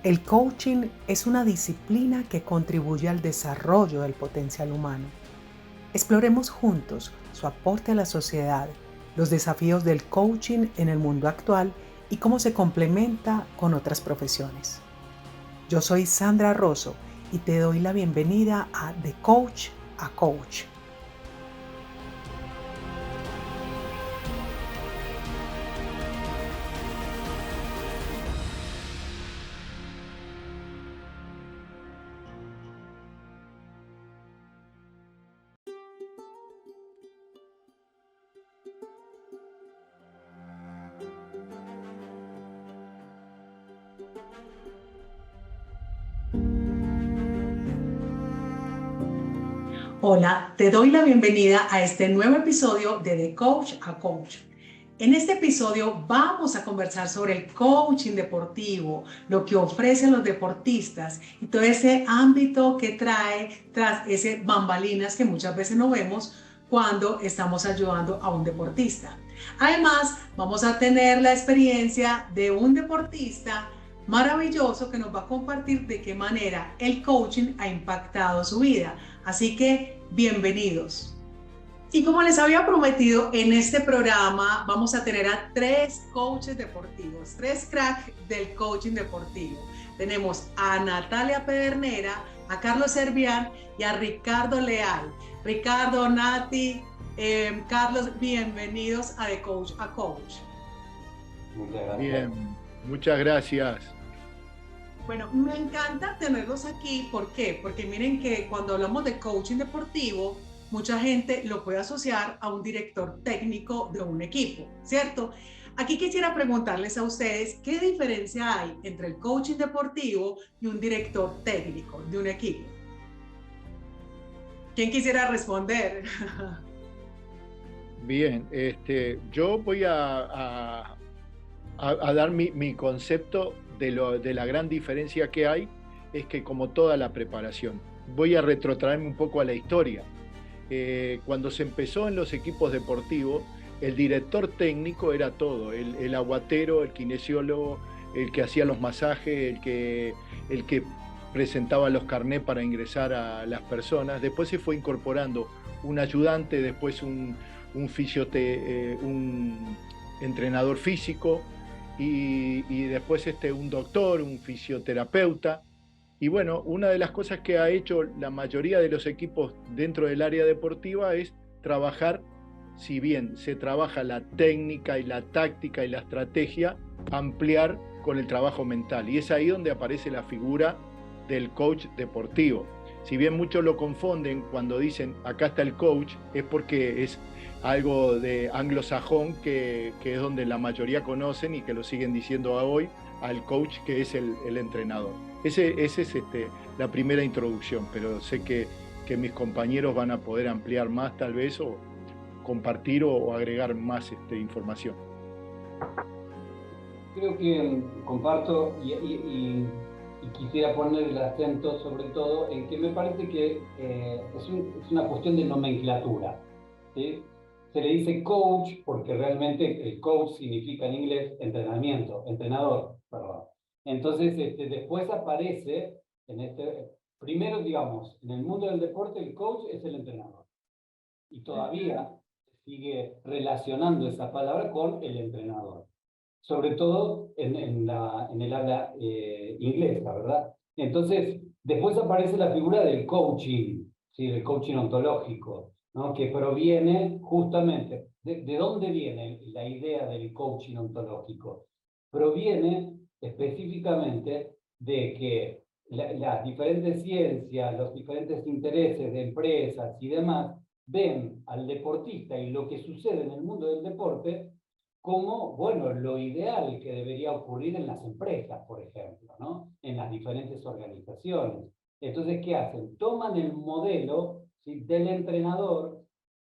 El coaching es una disciplina que contribuye al desarrollo del potencial humano. Exploremos juntos su aporte a la sociedad, los desafíos del coaching en el mundo actual y cómo se complementa con otras profesiones. Yo soy Sandra Rosso y te doy la bienvenida a De Coach a Coach. Hola, te doy la bienvenida a este nuevo episodio de De Coach a Coach. En este episodio vamos a conversar sobre el coaching deportivo, lo que ofrecen los deportistas y todo ese ámbito que trae tras ese bambalinas que muchas veces no vemos cuando estamos ayudando a un deportista. Además, vamos a tener la experiencia de un deportista maravilloso que nos va a compartir de qué manera el coaching ha impactado su vida. Así que, bienvenidos. Y como les había prometido, en este programa vamos a tener a tres coaches deportivos, tres cracks del coaching deportivo. Tenemos a Natalia Pedernera, a Carlos Servián y a Ricardo Leal. Ricardo, Nati, Carlos, bienvenidos a The Coach a Coach. Muchas gracias. Bien, muchas gracias. Bueno, me encanta tenerlos aquí. ¿Por qué? Porque miren que cuando hablamos de coaching deportivo, mucha gente lo puede asociar a un director técnico de un equipo, ¿cierto? Aquí quisiera preguntarles a ustedes, ¿qué diferencia hay entre el coaching deportivo y un director técnico de un equipo? ¿Quién quisiera responder? Bien, yo voy a dar mi concepto de la gran diferencia que hay, es que como toda la preparación, voy a retrotraerme un poco a la historia. Cuando se empezó en los equipos deportivos, el director técnico era todo, el aguatero, el kinesiólogo, el que hacía los masajes, el que presentaba los carnés para ingresar a las personas. Después se fue incorporando un ayudante, después un entrenador físico y después un doctor, un fisioterapeuta. Y bueno, una de las cosas que ha hecho la mayoría de los equipos dentro del área deportiva es trabajar, si bien se trabaja la técnica y la táctica y la estrategia, ampliar con el trabajo mental. Y es ahí donde aparece la figura del coach deportivo. Si bien muchos lo confunden cuando dicen acá está el coach, es porque es algo de anglosajón que es donde la mayoría conocen y que lo siguen diciendo a hoy al coach, que es el entrenador. Ese es la primera introducción, pero sé que mis compañeros van a poder ampliar más tal vez o compartir o agregar más información. Creo que comparto y quisiera poner el acento sobre todo en que me parece que es una cuestión de nomenclatura, ¿sí? Se le dice coach porque realmente el coach significa en inglés entrenador, perdón. Entonces, después aparece primero, digamos, en el mundo del deporte el coach es el entrenador y todavía sigue relacionando esa palabra con el entrenador, sobre todo en el habla inglesa, ¿verdad? Entonces, después aparece la figura del coaching, ¿sí? Del coaching ontológico, ¿no? Que proviene justamente, ¿de dónde viene la idea del coaching ontológico? Proviene específicamente de que las diferentes ciencias, los diferentes intereses de empresas y demás, ven al deportista y lo que sucede en el mundo del deporte como, bueno, lo ideal que debería ocurrir en las empresas, por ejemplo, ¿no? En las diferentes organizaciones. Entonces, ¿qué hacen? Toman el modelo, ¿sí?, del entrenador,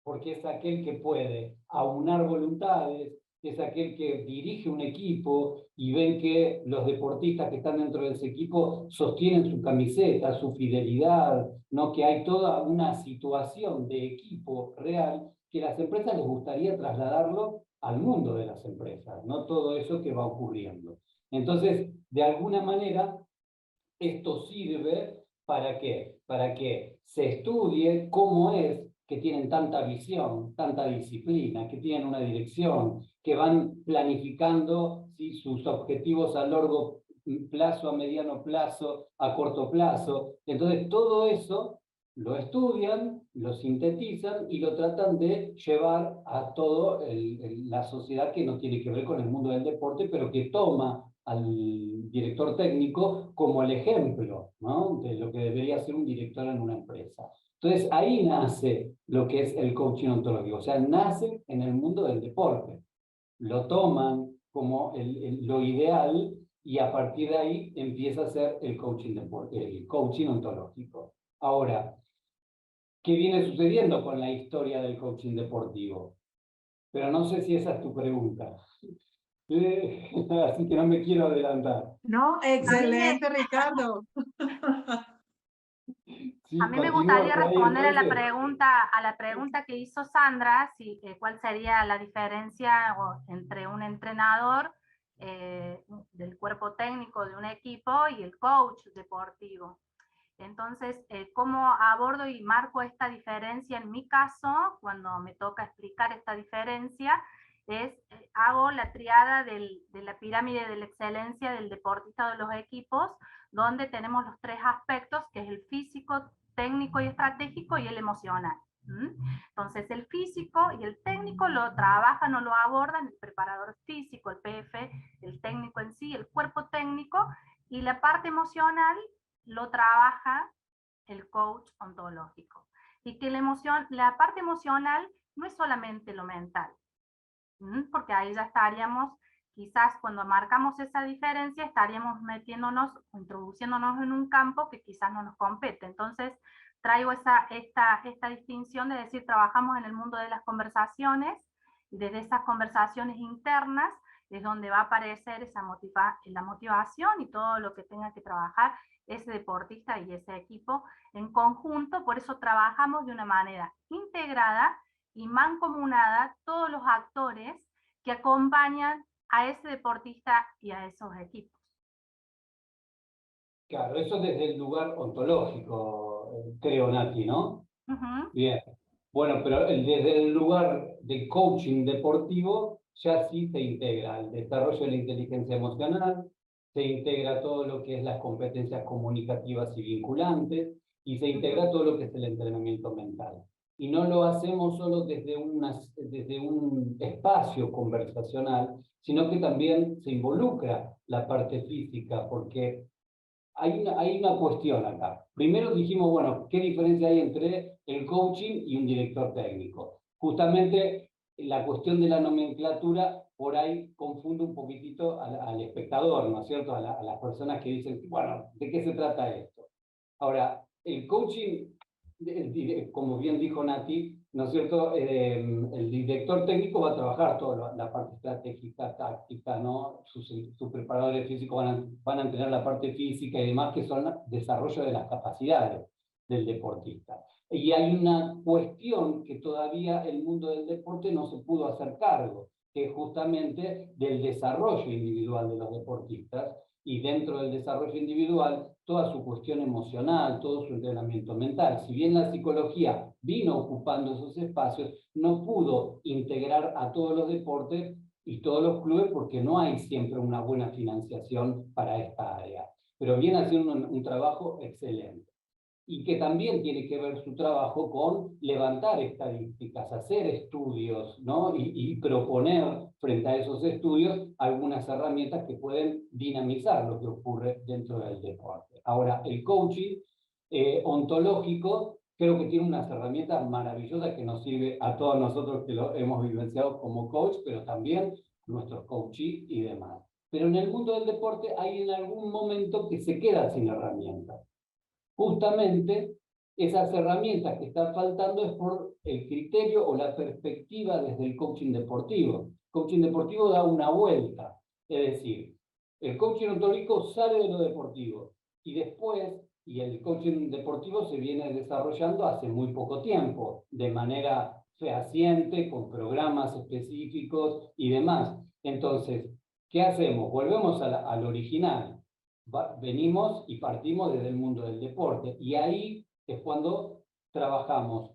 porque es aquel que puede aunar voluntades, es aquel que dirige un equipo y ven que los deportistas que están dentro de ese equipo sostienen su camiseta, su fidelidad, ¿no? Que hay toda una situación de equipo real que las empresas les gustaría trasladarlo al mundo de las empresas, ¿no? Todo eso que va ocurriendo. Entonces, de alguna manera, esto sirve ¿para qué? Para que se estudie cómo es que tienen tanta visión, tanta disciplina, que tienen una dirección, que van planificando, ¿sí?, sus objetivos a largo plazo, a mediano plazo, a corto plazo. Entonces, todo eso lo estudian, lo sintetizan y lo tratan de llevar a toda la sociedad que no tiene que ver con el mundo del deporte, pero que toma al director técnico como el ejemplo, ¿no?, de lo que debería ser un director en una empresa. Entonces ahí nace lo que es el coaching ontológico, o sea, nace en el mundo del deporte. Lo toman como lo ideal y a partir de ahí empieza a ser el coaching ontológico. Ahora, ¿qué viene sucediendo con la historia del coaching deportivo? Pero no sé si esa es tu pregunta. Así que no me quiero adelantar. No, A mí me, excelente, Ricardo. Sí, a mí me continúa gustaría por ahí responder entonces. a la pregunta que hizo Sandra, si, cuál sería la diferencia entre un entrenador del cuerpo técnico de un equipo y el coach deportivo. Entonces, ¿cómo abordo y marco esta diferencia? En mi caso, cuando me toca explicar esta diferencia, hago la triada de la pirámide de la excelencia del deportista de los equipos, donde tenemos los tres aspectos, que es el físico, técnico y estratégico, y el emocional. Entonces, el físico y el técnico lo trabajan o lo abordan el preparador físico, el PF, el técnico en sí, el cuerpo técnico, y la parte emocional lo trabaja el coach ontológico. Y que la parte emocional no es solamente lo mental, porque ahí ya estaríamos, quizás cuando marcamos esa diferencia, estaríamos metiéndonos, introduciéndonos en un campo que quizás no nos compete. Entonces, traigo esta distinción de decir, trabajamos en el mundo de las conversaciones, y desde esas conversaciones internas es donde va a aparecer la motivación y todo lo que tenga que trabajar ese deportista y ese equipo en conjunto. Por eso trabajamos de una manera integrada y mancomunada todos los actores que acompañan a ese deportista y a esos equipos. Claro, eso desde el lugar ontológico, creo, Nati, ¿no? Bien. Bueno, pero desde el lugar de coaching deportivo ya sí se integra el desarrollo de la inteligencia emocional, se integra todo lo que es las competencias comunicativas y vinculantes, y se integra todo lo que es el entrenamiento mental. Y no lo hacemos solo desde un espacio conversacional, sino que también se involucra la parte física, porque hay una cuestión acá. Primero dijimos, bueno, ¿qué diferencia hay entre el coaching y un director técnico? Justamente la cuestión de la nomenclatura por ahí confunde un poquitito al espectador, ¿no es cierto? A las personas que dicen, bueno, ¿de qué se trata esto? Ahora, el coaching, como bien dijo Nati, ¿no es cierto? El director técnico va a trabajar toda la parte estratégica, táctica, ¿no? Sus preparadores físicos van a tener la parte física y demás, que son desarrollo de las capacidades del deportista. Y hay una cuestión que todavía el mundo del deporte no se pudo hacer cargo, que es justamente del desarrollo individual de los deportistas, y dentro del desarrollo individual, toda su cuestión emocional, todo su entrenamiento mental. Si bien la psicología vino ocupando esos espacios, no pudo integrar a todos los deportes y todos los clubes porque no hay siempre una buena financiación para esta área. Pero viene haciendo un trabajo excelente. Y que también tiene que ver su trabajo con levantar estadísticas, hacer estudios, ¿no? Y proponer frente a esos estudios algunas herramientas que pueden dinamizar lo que ocurre dentro del deporte. Ahora, el coaching ontológico creo que tiene unas herramientas maravillosas que nos sirve a todos nosotros que lo hemos vivenciado como coach, pero también nuestros coaches y demás. Pero en el mundo del deporte hay en algún momento que se queda sin herramientas. Justamente esas herramientas que están faltando es por el criterio o la perspectiva desde el coaching deportivo. El coaching deportivo da una vuelta, es decir, el coaching ontológico sale de lo deportivo y después, y el coaching deportivo se viene desarrollando hace muy poco tiempo, de manera fehaciente, con programas específicos y demás. Entonces, ¿qué hacemos? Volvemos al original. venimos y partimos desde el mundo del deporte. Y ahí es cuando trabajamos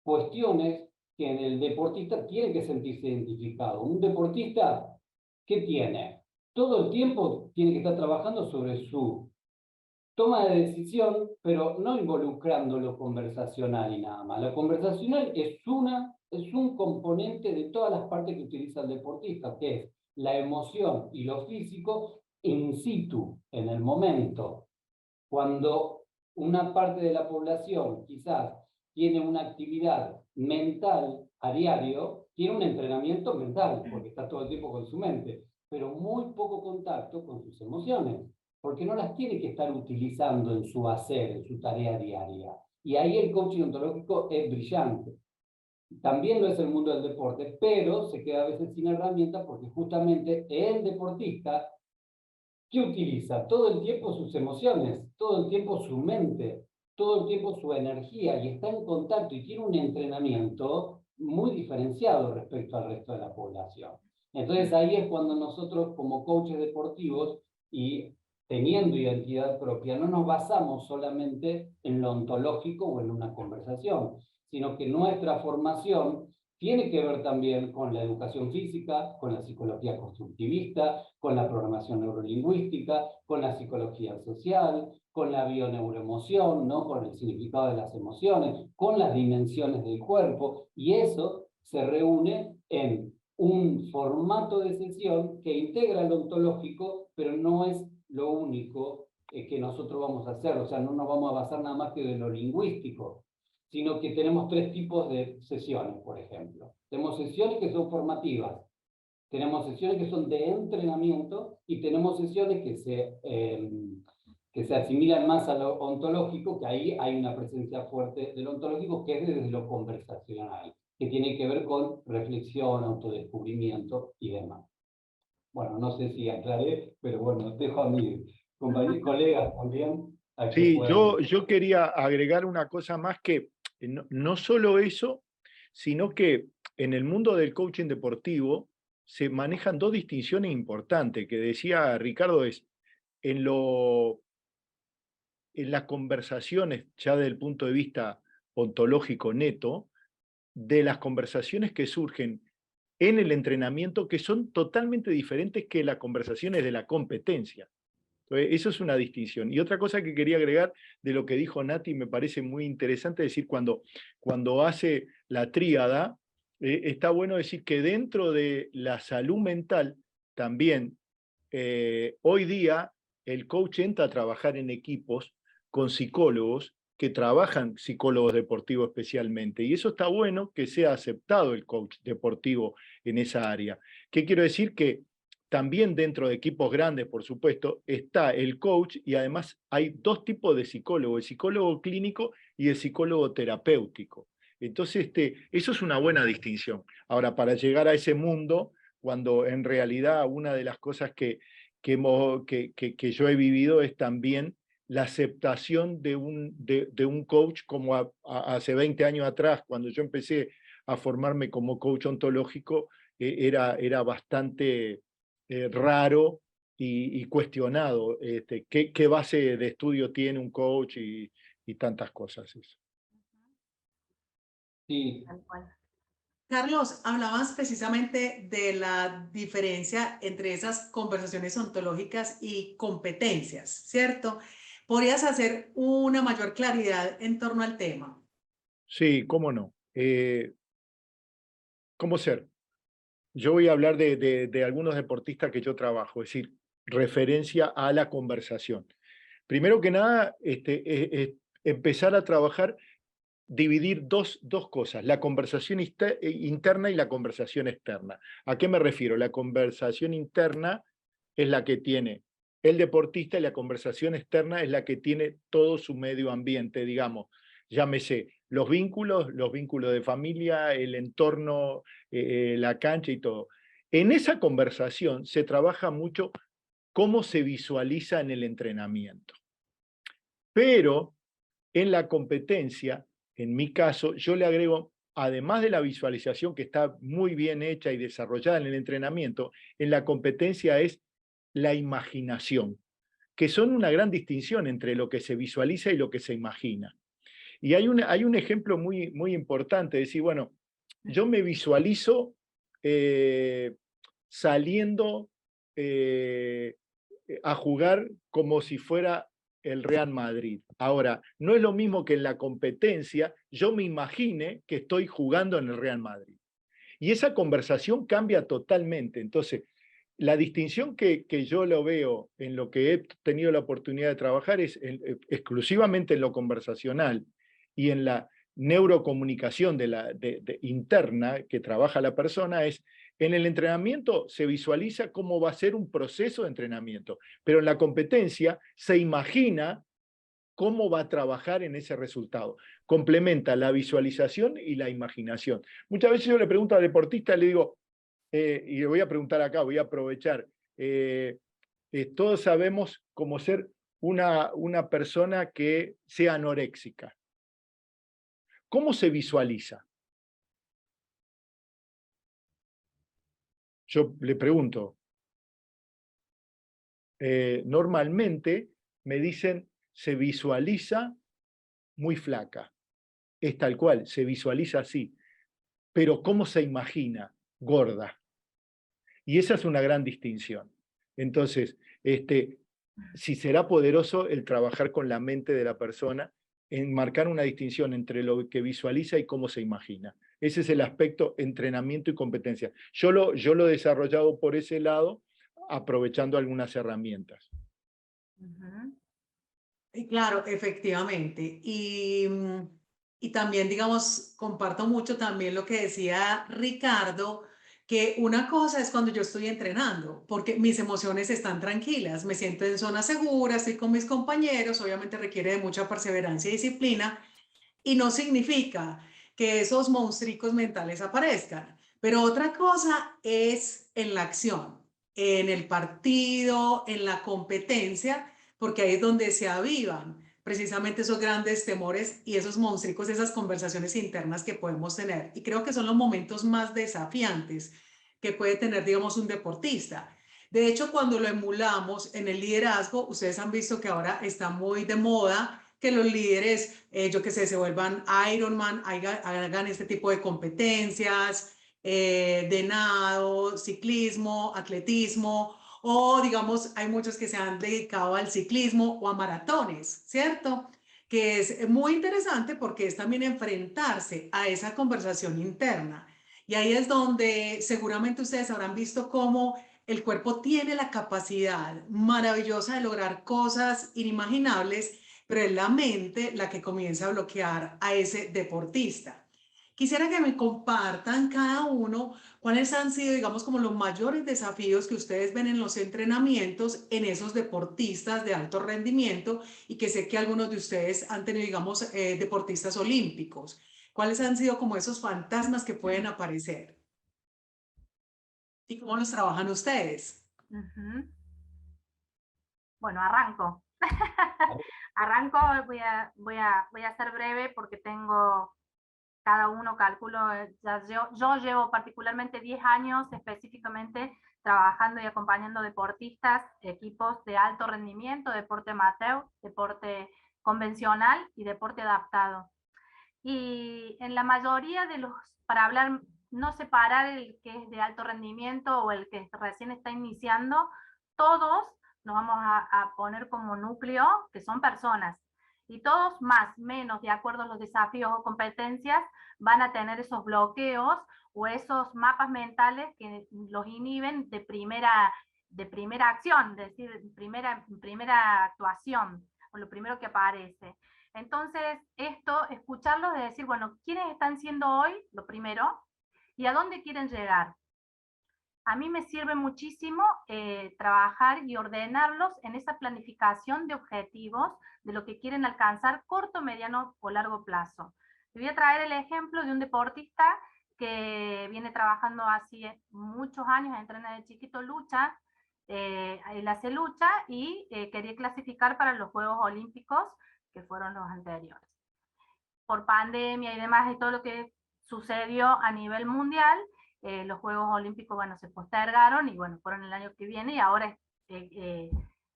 cuestiones que en el deportista tiene que sentirse identificado. Un deportista, ¿qué tiene? Todo el tiempo tiene que estar trabajando sobre su toma de decisión, pero no involucrando lo conversacional y nada más. Lo conversacional es un componente de todas las partes que utiliza el deportista, que es la emoción y lo físico in situ, en el momento. Cuando una parte de la población quizás tiene una actividad mental a diario, tiene un entrenamiento mental, porque está todo el tiempo con su mente, pero muy poco contacto con sus emociones, porque no las tiene que estar utilizando en su hacer, en su tarea diaria. Y ahí el coaching ontológico es brillante. También lo es el mundo del deporte, pero se queda a veces sin herramientas porque justamente el deportista, ¿qué utiliza? Todo el tiempo sus emociones, todo el tiempo su mente, todo el tiempo su energía, y está en contacto y tiene un entrenamiento muy diferenciado respecto al resto de la población. Entonces ahí es cuando nosotros como coaches deportivos y teniendo identidad propia no nos basamos solamente en lo ontológico o en una conversación, sino que nuestra formación tiene que ver también con la educación física, con la psicología constructivista, con la programación neurolingüística, con la psicología social, con la bioneuroemoción, ¿no? Con el significado de las emociones, con las dimensiones del cuerpo, y eso se reúne en un formato de sesión que integra lo ontológico, pero no es lo único que nosotros vamos a hacer, o sea, no nos vamos a basar nada más que de lo lingüístico, sino que tenemos 3 tipos de sesiones, por ejemplo. Tenemos sesiones que son formativas, tenemos sesiones que son de entrenamiento y tenemos sesiones que se asimilan más a lo ontológico, que ahí hay una presencia fuerte de lo ontológico, que es desde lo conversacional, que tiene que ver con reflexión, autodescubrimiento y demás. Bueno, no sé si aclaré, pero bueno, dejo a mis colegas también a que Sí, puedan. yo quería agregar una cosa más que no solo eso, sino que en el mundo del coaching deportivo se manejan dos distinciones importantes que decía Ricardo, es en, en las conversaciones ya desde el punto de vista ontológico neto, de las conversaciones que surgen en el entrenamiento que son totalmente diferentes que las conversaciones de la competencia. Entonces, eso es una distinción. Y otra cosa que quería agregar de lo que dijo Nati, me parece muy interesante decir, cuando hace la tríada, está bueno decir que dentro de la salud mental también, hoy día el coach entra a trabajar en equipos con psicólogos que trabajan, psicólogos deportivos especialmente, y eso está bueno que sea aceptado el coach deportivo en esa área. ¿Qué quiero decir? Que también dentro de equipos grandes, por supuesto, está el coach, y además hay dos tipos de psicólogo, el psicólogo clínico y el psicólogo terapéutico. Entonces, eso es una buena distinción. Ahora, para llegar a ese mundo, cuando en realidad una de las cosas que yo he vivido es también la aceptación de un coach, como hace 20 años atrás, cuando yo empecé a formarme como coach ontológico, era bastante raro y cuestionado. ¿Qué base de estudio tiene un coach y tantas cosas? Eso. Sí. Carlos, hablabas precisamente de la diferencia entre esas conversaciones ontológicas y competencias, ¿cierto? ¿Podrías hacer una mayor claridad en torno al tema? Sí, cómo no. ¿Cómo ser? Yo voy a hablar de algunos deportistas que yo trabajo, es decir, referencia a la conversación. Primero que nada, empezar a trabajar, dividir dos cosas, la conversación interna y la conversación externa. ¿A qué me refiero? La conversación interna es la que tiene el deportista y la conversación externa es la que tiene todo su medio ambiente, digamos, llámese los vínculos de familia, el entorno, la cancha y todo. En esa conversación se trabaja mucho cómo se visualiza en el entrenamiento. Pero en la competencia, en mi caso, yo le agrego, además de la visualización que está muy bien hecha y desarrollada en el entrenamiento, en la competencia es la imaginación. que son una gran distinción entre lo que se visualiza y lo que se imagina. Y hay un ejemplo muy, muy importante, decir, bueno, yo me visualizo saliendo a jugar como si fuera el Real Madrid. Ahora, no es lo mismo que en la competencia yo me imagine que estoy jugando en el Real Madrid. Y esa conversación cambia totalmente. Entonces, la distinción que yo lo veo en lo que he tenido la oportunidad de trabajar es exclusivamente en lo conversacional y en la neurocomunicación interna que trabaja la persona. Es en el entrenamiento se visualiza cómo va a ser un proceso de entrenamiento, pero en la competencia se imagina cómo va a trabajar en ese resultado. Complementa la visualización y la imaginación. Muchas veces yo le pregunto al deportista, le digo, y le voy a preguntar acá, voy a aprovechar, todos sabemos cómo ser una persona que sea anoréxica. ¿Cómo se visualiza? Yo le pregunto, normalmente me dicen, se visualiza muy flaca. Es tal cual, se visualiza así. Pero ¿cómo se imagina? Gorda. Y esa es una gran distinción. Entonces, si será poderoso el trabajar con la mente de la persona, en marcar una distinción entre lo que visualiza y cómo se imagina. Ese es el aspecto entrenamiento y competencia. Yo lo he desarrollado por ese lado, aprovechando algunas herramientas. Y claro, efectivamente. Y también, digamos, comparto mucho también lo que decía Ricardo, que una cosa es cuando yo estoy entrenando, porque mis emociones están tranquilas, me siento en zona segura, estoy con mis compañeros, obviamente requiere de mucha perseverancia y disciplina, y no significa que esos monstruos mentales aparezcan. Pero otra cosa es en la acción, en el partido, en la competencia, porque ahí es donde se avivan precisamente esos grandes temores y esos monstruos, esas conversaciones internas que podemos tener. Y creo que son los momentos más desafiantes que puede tener, digamos, un deportista. De hecho, cuando lo emulamos en el liderazgo, ustedes han visto que ahora está muy de moda que los líderes, yo que sé, se vuelvan Ironman, hagan este tipo de competencias de nado, ciclismo, atletismo, o digamos, hay muchos que se han dedicado al ciclismo o a maratones, ¿cierto? Que es muy interesante porque es también enfrentarse a esa conversación interna. Y ahí es donde seguramente ustedes habrán visto cómo el cuerpo tiene la capacidad maravillosa de lograr cosas inimaginables, pero es la mente la que comienza a bloquear a ese deportista. Quisiera que me compartan cada uno cuáles han sido, digamos, como los mayores desafíos que ustedes ven en los entrenamientos en esos deportistas de alto rendimiento y que sé que algunos de ustedes han tenido, digamos, deportistas olímpicos. ¿Cuáles han sido como esos fantasmas que pueden aparecer? ¿Y cómo los trabajan ustedes? Bueno, arranco. Arranco, voy a ser breve porque tengo, cada uno calculo, yo llevo particularmente 10 años específicamente trabajando y acompañando deportistas, equipos de alto rendimiento, deporte amateur, deporte convencional y deporte adaptado. Y en la mayoría de los, para hablar, no separar el que es de alto rendimiento o el que recién está iniciando, todos nos vamos a poner como núcleo que son personas. Y todos más, menos, de acuerdo a los desafíos o competencias, van a tener esos bloqueos o esos mapas mentales que los inhiben de primera acción, es decir, primera actuación, o lo primero que aparece. Entonces, escucharlos de decir, bueno, ¿quiénes están siendo hoy? Lo primero, y a dónde quieren llegar. A mí me sirve muchísimo trabajar y ordenarlos en esa planificación de objetivos de lo que quieren alcanzar corto, mediano o largo plazo. Te voy a traer el ejemplo de un deportista que viene trabajando hace muchos años, entrena de chiquito lucha, él hace lucha y quería clasificar para los Juegos Olímpicos que fueron los anteriores. Por pandemia y demás, y todo lo que sucedió a nivel mundial, los Juegos Olímpicos, bueno, se postergaron y bueno, fueron el año que viene y ahora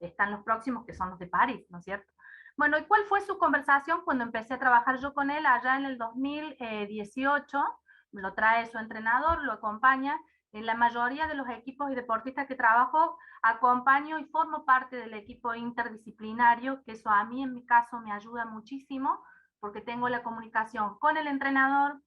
están los próximos que son los de París, ¿no es cierto? Bueno, ¿y cuál fue su conversación cuando empecé a trabajar yo con él allá en el 2018? Lo trae su entrenador, lo acompaña. En la mayoría de los equipos y deportistas que trabajo, acompaño y formo parte del equipo interdisciplinario, que eso a mí en mi caso me ayuda muchísimo, porque tengo la comunicación con el entrenador,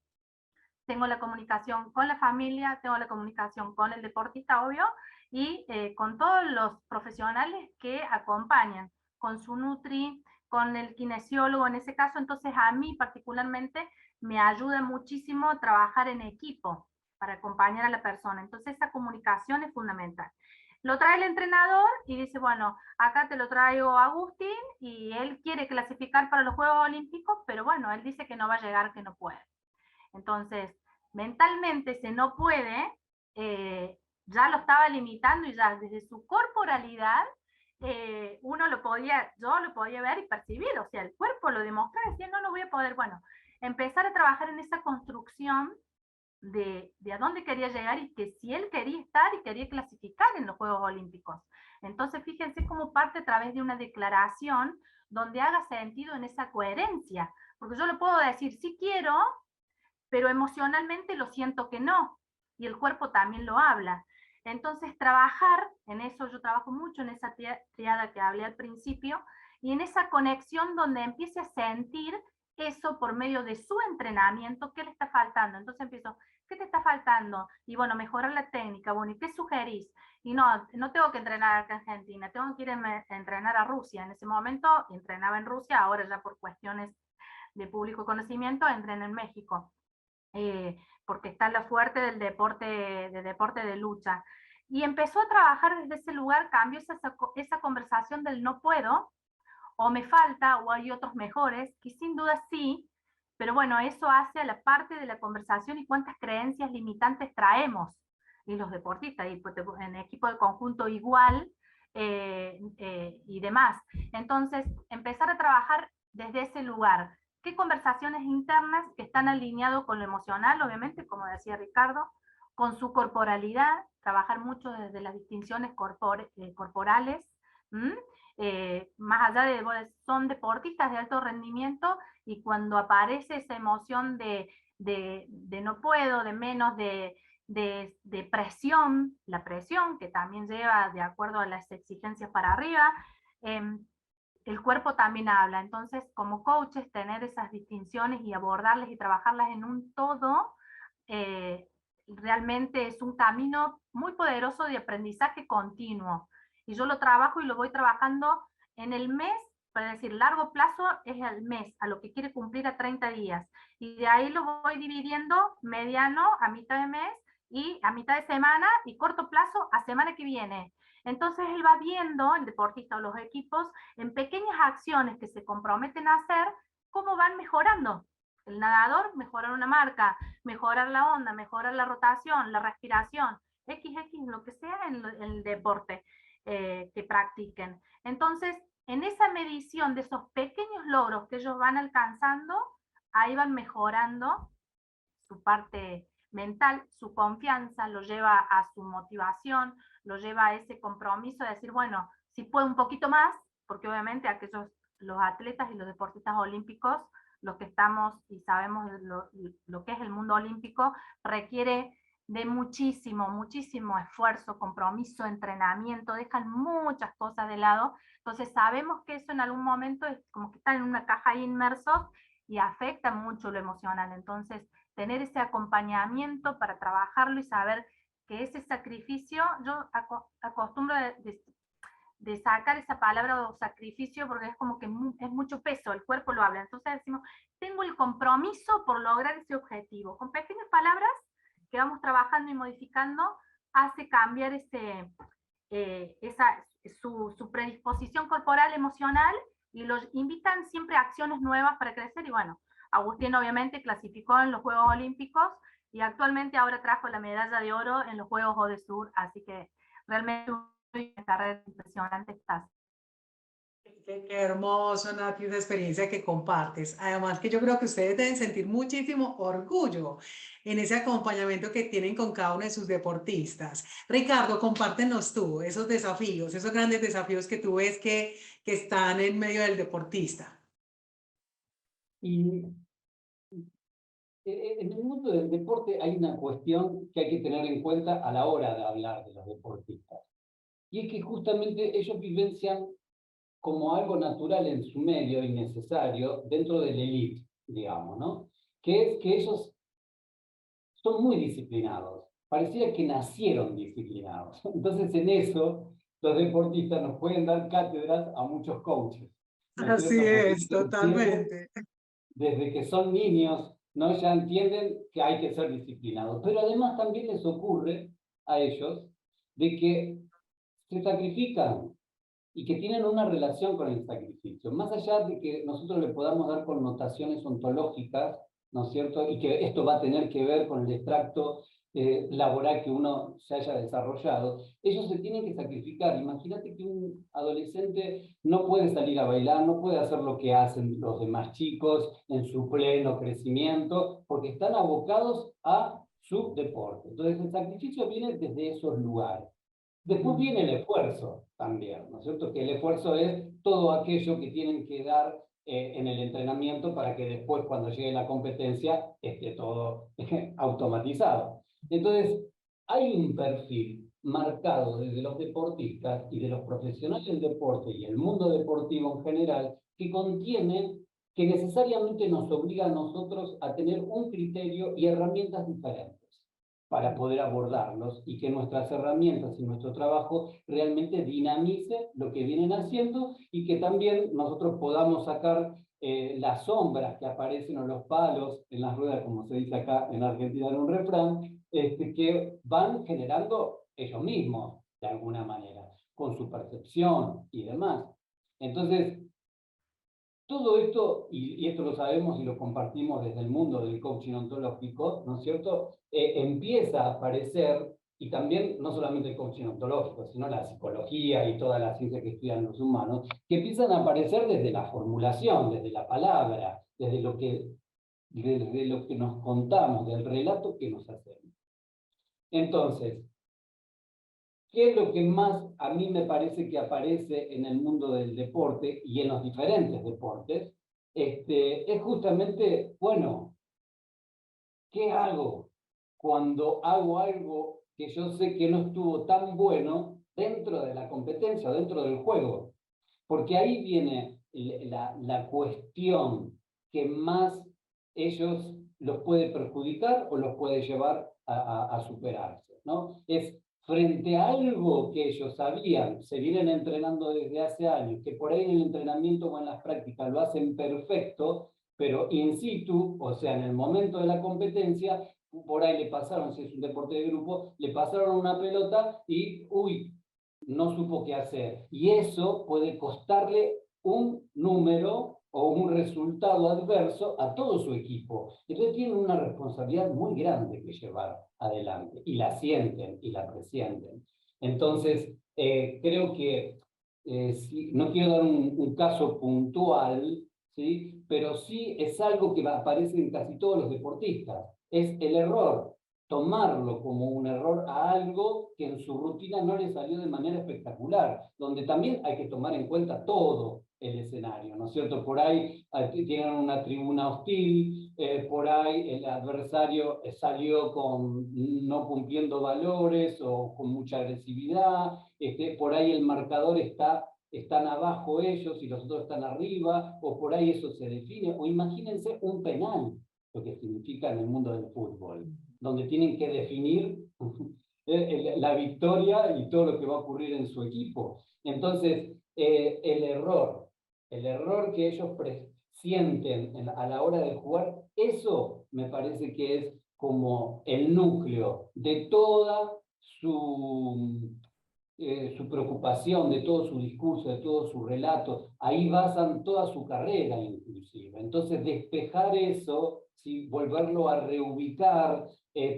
tengo la comunicación con la familia, tengo la comunicación con el deportista, obvio, y con todos los profesionales que acompañan, con su nutri, con el kinesiólogo en ese caso. Entonces a mí particularmente me ayuda muchísimo trabajar en equipo para acompañar a la persona. Entonces esa comunicación es fundamental. Lo trae el entrenador y dice, bueno, acá te lo traigo Agustín, y él quiere clasificar para los Juegos Olímpicos, pero bueno, él dice que no va a llegar, que no puede. Entonces, mentalmente se no puede, ya lo estaba limitando, y ya desde su corporalidad, yo lo podía ver y percibir, o sea, el cuerpo lo demostraba, decía, no voy a poder. Bueno, empezar a trabajar en esa construcción de a dónde quería llegar, y que si él quería estar y quería clasificar en los Juegos Olímpicos. Entonces, fíjense cómo parte a través de una declaración donde haga sentido en esa coherencia, porque yo lo puedo decir, sí quiero, pero emocionalmente lo siento que no, y el cuerpo también lo habla. Entonces trabajar en eso, yo trabajo mucho en esa triada que hablé al principio, y en esa conexión donde empiece a sentir eso por medio de su entrenamiento, qué le está faltando. Entonces empiezo, ¿qué te está faltando? Y bueno, mejorar la técnica. Bueno, ¿y qué sugerís? Y no tengo que entrenar acá en Argentina, tengo que ir a entrenar a Rusia. En ese momento entrenaba en Rusia, ahora ya por cuestiones de público conocimiento entreno en México. Porque está la fuerte del deporte de lucha. Y empezó a trabajar desde ese lugar, cambió esa conversación del no puedo, o me falta, o hay otros mejores, que sin duda sí, pero bueno, eso hace a la parte de la conversación y cuántas creencias limitantes traemos, y los deportistas, y en equipo de conjunto igual, y demás. Entonces, empezar a trabajar desde ese lugar. ¿Qué conversaciones internas que están alineadas con lo emocional, obviamente, como decía Ricardo, con su corporalidad, trabajar mucho desde las distinciones corporales, más allá de, son deportistas de alto rendimiento, y cuando aparece esa emoción de no puedo, de menos, de presión, la presión que también lleva de acuerdo a las exigencias para arriba, el cuerpo también habla. Entonces, como coaches, tener esas distinciones y abordarlas y trabajarlas en un todo, realmente es un camino muy poderoso de aprendizaje continuo. Y yo lo trabajo y lo voy trabajando en el mes, para decir, largo plazo es el mes, a lo que quiere cumplir a 30 días. Y de ahí lo voy dividiendo mediano a mitad de mes, y a mitad de semana, y corto plazo a semana que viene. Entonces él va viendo, el deportista o los equipos, en pequeñas acciones que se comprometen a hacer, cómo van mejorando. El nadador, mejorar una marca, mejorar la onda, mejorar la rotación, la respiración, XX, lo que sea en el deporte que practiquen. Entonces, en esa medición de esos pequeños logros que ellos van alcanzando, ahí van mejorando su parte mental, su confianza, lo lleva a su motivación, lo lleva a ese compromiso de decir, bueno, si puedo un poquito más, porque obviamente aquellos, los atletas y los deportistas olímpicos, los que estamos y sabemos lo que es el mundo olímpico, requiere de muchísimo esfuerzo, compromiso, entrenamiento, dejan muchas cosas de lado. Entonces sabemos que eso en algún momento es como que están en una caja ahí inmersos, y afecta mucho lo emocional. Entonces, tener ese acompañamiento para trabajarlo y saber que ese sacrificio, yo acostumbro de sacar esa palabra o sacrificio, porque es como que es mucho peso, el cuerpo lo habla. Entonces decimos, tengo el compromiso por lograr ese objetivo. Con pequeñas palabras que vamos trabajando y modificando, hace cambiar su predisposición corporal, emocional, y los invitan siempre a acciones nuevas para crecer. Y bueno, Agustín obviamente clasificó en los Juegos Olímpicos, y actualmente ahora trajo la medalla de oro en los Juegos ODESUR, así que realmente una carrera impresionante estás. Qué hermoso, Nati, esa experiencia que compartes. Además que yo creo que ustedes deben sentir muchísimo orgullo en ese acompañamiento que tienen con cada uno de sus deportistas. Ricardo, compártenos tú esos desafíos, esos grandes desafíos que tú ves que están en medio del deportista. Y en el mundo del deporte hay una cuestión que hay que tener en cuenta a la hora de hablar de los deportistas. Y es que justamente ellos vivencian como algo natural en su medio y necesario dentro del élite, digamos, ¿no? Que es que ellos son muy disciplinados. Pareciera que nacieron disciplinados. Entonces, en eso, los deportistas nos pueden dar cátedras a muchos coaches, ¿no es Así cierto? Porque es, ellos entienden, totalmente. desde que son niños, ¿no? Ya entienden que hay que ser disciplinados. Pero además también les ocurre a ellos de que se sacrifican y que tienen una relación con el sacrificio. Más allá de que nosotros le podamos dar connotaciones ontológicas, ¿no es cierto? Y que esto va a tener que ver con el extracto laboral que uno se haya desarrollado, ellos se tienen que sacrificar. Imagínate que un adolescente no puede salir a bailar, no puede hacer lo que hacen los demás chicos en su pleno crecimiento, porque están abocados a su deporte. Entonces el sacrificio viene desde esos lugares. Después viene el esfuerzo también, ¿no es cierto? Que el esfuerzo es todo aquello que tienen que dar en el entrenamiento para que después, cuando llegue la competencia, esté todo automatizado. Entonces, hay un perfil marcado desde los deportistas y de los profesionales del deporte y el mundo deportivo en general que contiene, que necesariamente nos obliga a nosotros a tener un criterio y herramientas diferentes para poder abordarlos y que nuestras herramientas y nuestro trabajo realmente dinamice lo que vienen haciendo y que también nosotros podamos sacar las sombras que aparecen o los palos en las ruedas, como se dice acá en Argentina en un refrán, que van generando ellos mismos de alguna manera, con su percepción y demás. Entonces, todo esto, y esto lo sabemos y lo compartimos desde el mundo del coaching ontológico, ¿no es cierto? Empieza a aparecer, y también no solamente el coaching ontológico, sino la psicología y toda la ciencia que estudian los humanos, que empiezan a aparecer desde la formulación, desde la palabra, desde lo que nos contamos, del relato que nos hacemos. Entonces, ¿qué es lo que más a mí me parece que aparece en el mundo del deporte y en los diferentes deportes? Es justamente, bueno, ¿qué hago cuando hago algo que yo sé que no estuvo tan bueno dentro de la competencia, dentro del juego? Porque ahí viene la cuestión que más ellos los puede perjudicar o los puede llevar a superarse, ¿no? Es frente a algo que ellos sabían, se vienen entrenando desde hace años, que por ahí en el entrenamiento o en las prácticas lo hacen perfecto, pero in situ, o sea, en el momento de la competencia, por ahí le pasaron, si es un deporte de grupo, le pasaron una pelota y, uy, no supo qué hacer. Y eso puede costarle un número o un resultado adverso a todo su equipo. Entonces tienen una responsabilidad muy grande que llevar adelante y la sienten y la presienten. Entonces, creo que no quiero dar un caso puntual, ¿sí? Pero sí es algo que aparece en casi todos los deportistas. Es el error, tomarlo como un error a algo que en su rutina no le salió de manera espectacular, donde también hay que tomar en cuenta todo el escenario, ¿no es cierto? Por ahí tienen una tribuna hostil, por ahí el adversario salió no cumpliendo valores o con mucha agresividad, por ahí el marcador están abajo ellos y los otros están arriba, o por ahí eso se define, o imagínense un penal, lo que significa en el mundo del fútbol, donde tienen que definir la victoria y todo lo que va a ocurrir en su equipo. Entonces, el error que ellos sienten a la hora de jugar, eso me parece que es como el núcleo de toda su preocupación, de todo su discurso, de todo su relato. Ahí basan toda su carrera, inclusive. Entonces, despejar eso, ¿sí? Volverlo a reubicar,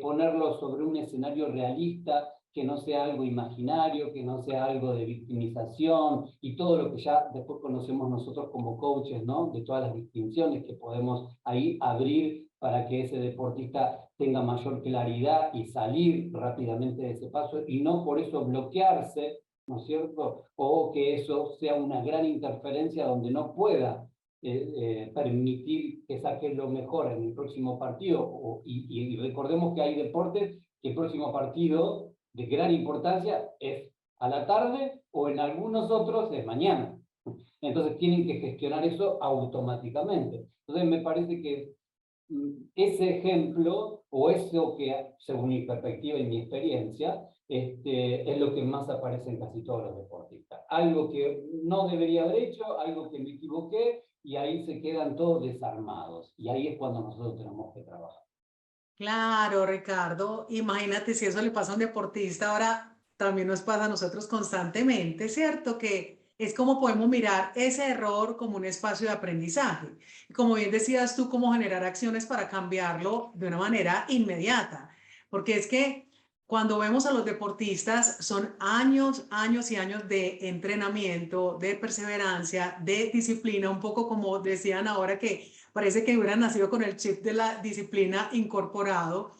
ponerlo sobre un escenario realista, que no sea algo imaginario, que no sea algo de victimización y todo lo que ya después conocemos nosotros como coaches, ¿no? De todas las distinciones que podemos ahí abrir para que ese deportista tenga mayor claridad y salir rápidamente de ese paso y no por eso bloquearse, ¿no es cierto? O que eso sea una gran interferencia donde no pueda permitir que saque lo mejor en el próximo partido. Y recordemos que hay deportes que el próximo partido de gran importancia es a la tarde o en algunos otros es mañana. Entonces tienen que gestionar eso automáticamente. Entonces me parece que ese ejemplo o eso que, según mi perspectiva y mi experiencia, es lo que más aparece en casi todos los deportistas. Algo que no debería haber hecho, algo que me equivoqué, y ahí se quedan todos desarmados. Y ahí es cuando nosotros tenemos que trabajar. Claro, Ricardo, imagínate si eso le pasa a un deportista, ahora también nos pasa a nosotros constantemente, ¿cierto? Que es como podemos mirar ese error como un espacio de aprendizaje. Como bien decías tú, cómo generar acciones para cambiarlo de una manera inmediata. Porque es que cuando vemos a los deportistas son años, años y años de entrenamiento, de perseverancia, de disciplina, un poco como decían ahora que parece que hubieran nacido con el chip de la disciplina incorporado,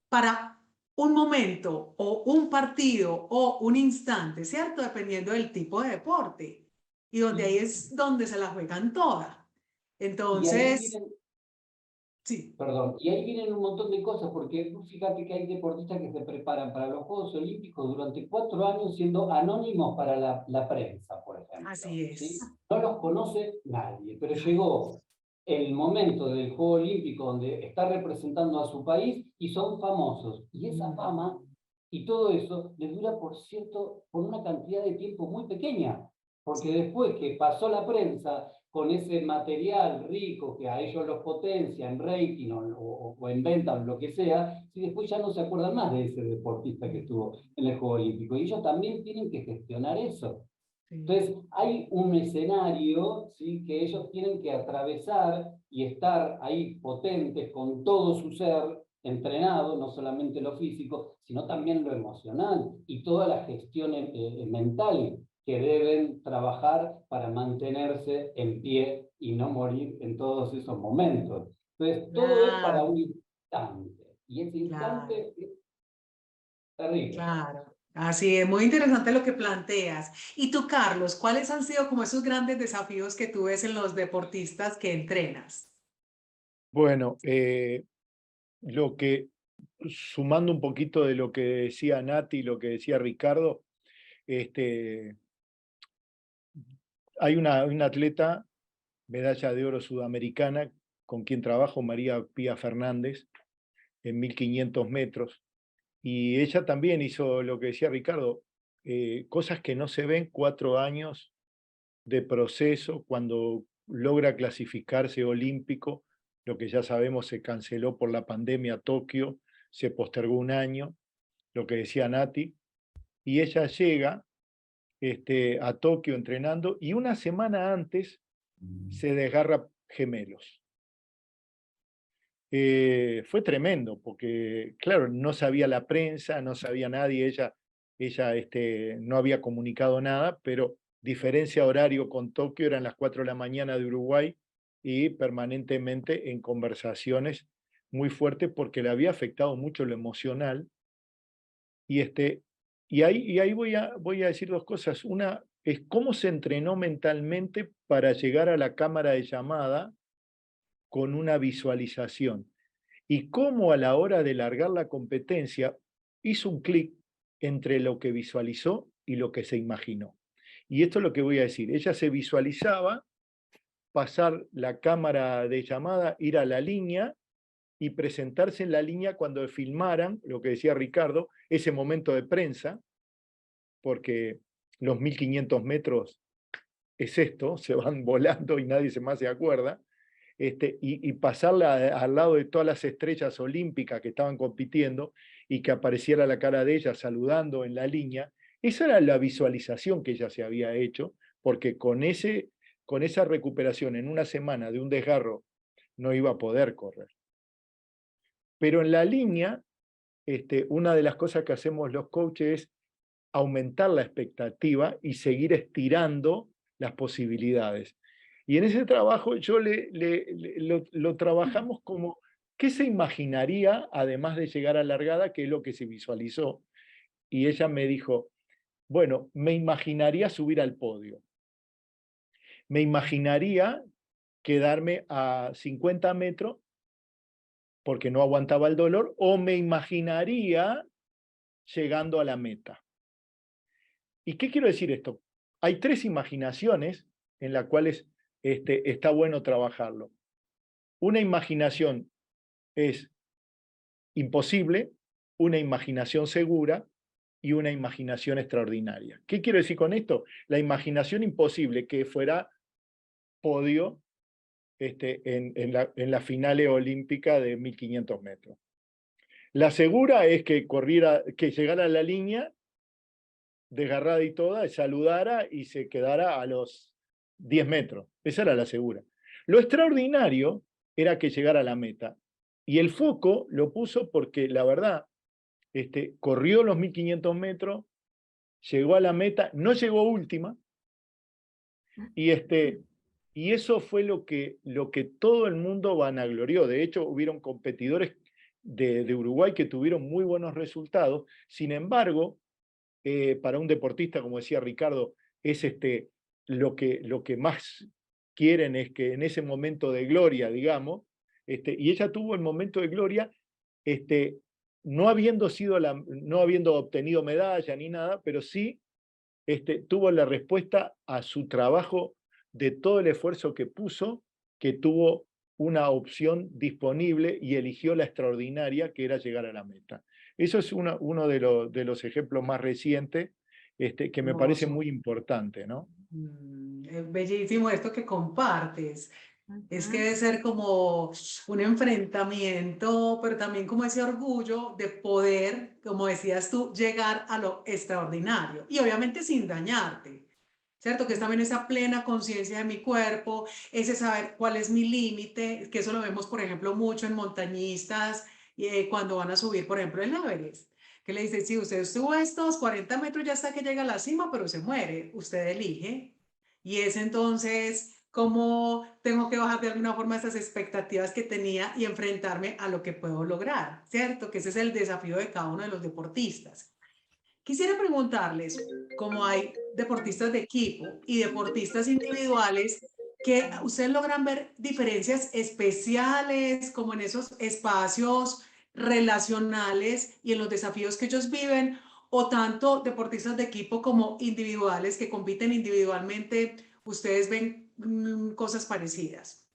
para un momento o un partido o un instante, ¿cierto? Dependiendo del tipo de deporte. Y donde ahí es donde se la juegan toda. Y ahí Entonces, vienen, sí, perdón, y ahí vienen un montón de cosas, porque fíjate que hay deportistas que se preparan para los Juegos Olímpicos durante 4 años siendo anónimos para la prensa, por ejemplo, así ¿sí? es. No los conoce nadie, pero llegó el momento del Juego Olímpico donde está representando a su país y son famosos. Y esa fama y todo eso les dura, por una cantidad de tiempo muy pequeña, porque después que pasó la prensa con ese material rico que a ellos los potencia en rating o en venta o lo que sea, si después ya no se acuerdan más de ese deportista que estuvo en el Juego Olímpico. Y ellos también tienen que gestionar eso. Sí. Entonces, hay un escenario, ¿sí?, que ellos tienen que atravesar y estar ahí potentes con todo su ser, entrenado, no solamente lo físico, sino también lo emocional y toda la gestión mental que deben trabajar para mantenerse en pie y no morir en todos esos momentos. Entonces, todo es para Claro, un instante, y ese claro. instante es terrible. Claro, así es, muy interesante lo que planteas. Y tú, Carlos, ¿cuáles han sido como esos grandes desafíos que tú ves en los deportistas que entrenas? Bueno, lo que, sumando un poquito de lo que decía Nati y lo que decía Ricardo, este, hay una atleta, medalla de oro sudamericana, con quien trabajo, María Pía Fernández, en 1500 metros, y ella también hizo lo que decía Ricardo, cosas que no se ven, 4 años de proceso, cuando logra clasificarse olímpico, lo que ya sabemos se canceló por la pandemia Tokio, se postergó un año, lo que decía Nati, y ella llega a Tokio entrenando y una semana antes se desgarra gemelos. Fue tremendo, porque claro, no sabía la prensa, no sabía nadie, ella no había comunicado nada, pero diferencia horario con Tokio, eran las 4 de la mañana de Uruguay, y permanentemente en conversaciones muy fuertes porque le había afectado mucho lo emocional. Y, y ahí voy a decir dos cosas. Una es cómo se entrenó mentalmente para llegar a la cámara de llamada con una visualización. Y cómo a la hora de largar la competencia hizo un clic entre lo que visualizó y lo que se imaginó. Y esto es lo que voy a decir. Ella se visualizaba pasar la cámara de llamada, ir a la línea y presentarse en la línea cuando filmaran, lo que decía Ricardo, ese momento de prensa, porque los 1500 metros es esto, se van volando y nadie más se acuerda, y pasarla al lado de todas las estrellas olímpicas que estaban compitiendo y que apareciera la cara de ella saludando en la línea, esa era la visualización que ella se había hecho, porque con esa recuperación en una semana de un desgarro no iba a poder correr. Pero en la línea una de las cosas que hacemos los coaches es aumentar la expectativa y seguir estirando las posibilidades. Y en ese trabajo yo lo trabajamos como, ¿qué se imaginaría además de llegar a largada? ¿Qué es lo que se visualizó? Y ella me dijo, bueno, me imaginaría subir al podio. Me imaginaría quedarme a 50 metros porque no aguantaba el dolor, o me imaginaría llegando a la meta. ¿Y qué quiero decir esto? Hay 3 imaginaciones en las cuales está bueno trabajarlo. Una imaginación es imposible, una imaginación segura y una imaginación extraordinaria. ¿Qué quiero decir con esto? La imaginación imposible, que fuera podio en la finale olímpica de 1500 metros. La segura es que llegara a la línea desgarrada y toda, saludara y se quedara a los 10 metros. Esa era la segura. Lo extraordinario era que llegara a la meta. Y el foco lo puso porque, la verdad, corrió los 1500 metros, llegó a la meta, no llegó última, y eso fue lo que todo el mundo vanaglorió. De hecho, hubieron competidores de Uruguay que tuvieron muy buenos resultados. Sin embargo, para un deportista, como decía Ricardo, es lo que más quieren es que en ese momento de gloria, digamos, y ella tuvo el momento de gloria, no habiendo obtenido medalla ni nada, pero sí tuvo la respuesta a su trabajo de todo el esfuerzo que puso, que tuvo una opción disponible y eligió la extraordinaria, que era llegar a la meta. Eso es uno de los ejemplos más recientes que me parece muy importante, ¿no? Es bellísimo esto que compartes. Es que Ujú. debe ser como un enfrentamiento, pero también como ese orgullo de poder, como decías tú, llegar a lo extraordinario y obviamente sin dañarte, ¿cierto? Que es también esa plena conciencia de mi cuerpo, ese saber cuál es mi límite, que eso lo vemos, por ejemplo, mucho en montañistas cuando van a subir, por ejemplo, el Everest, que le dicen, si usted sube estos 40 metros ya hasta que llega a la cima, pero se muere, usted elige. Y es entonces cómo tengo que bajar de alguna forma esas expectativas que tenía y enfrentarme a lo que puedo lograr, ¿cierto? Que ese es el desafío de cada uno de los deportistas. Quisiera preguntarles, como hay deportistas de equipo y deportistas individuales, que ustedes logran ver diferencias especiales como en esos espacios relacionales y en los desafíos que ellos viven, o tanto deportistas de equipo como individuales que compiten individualmente, ustedes ven cosas parecidas.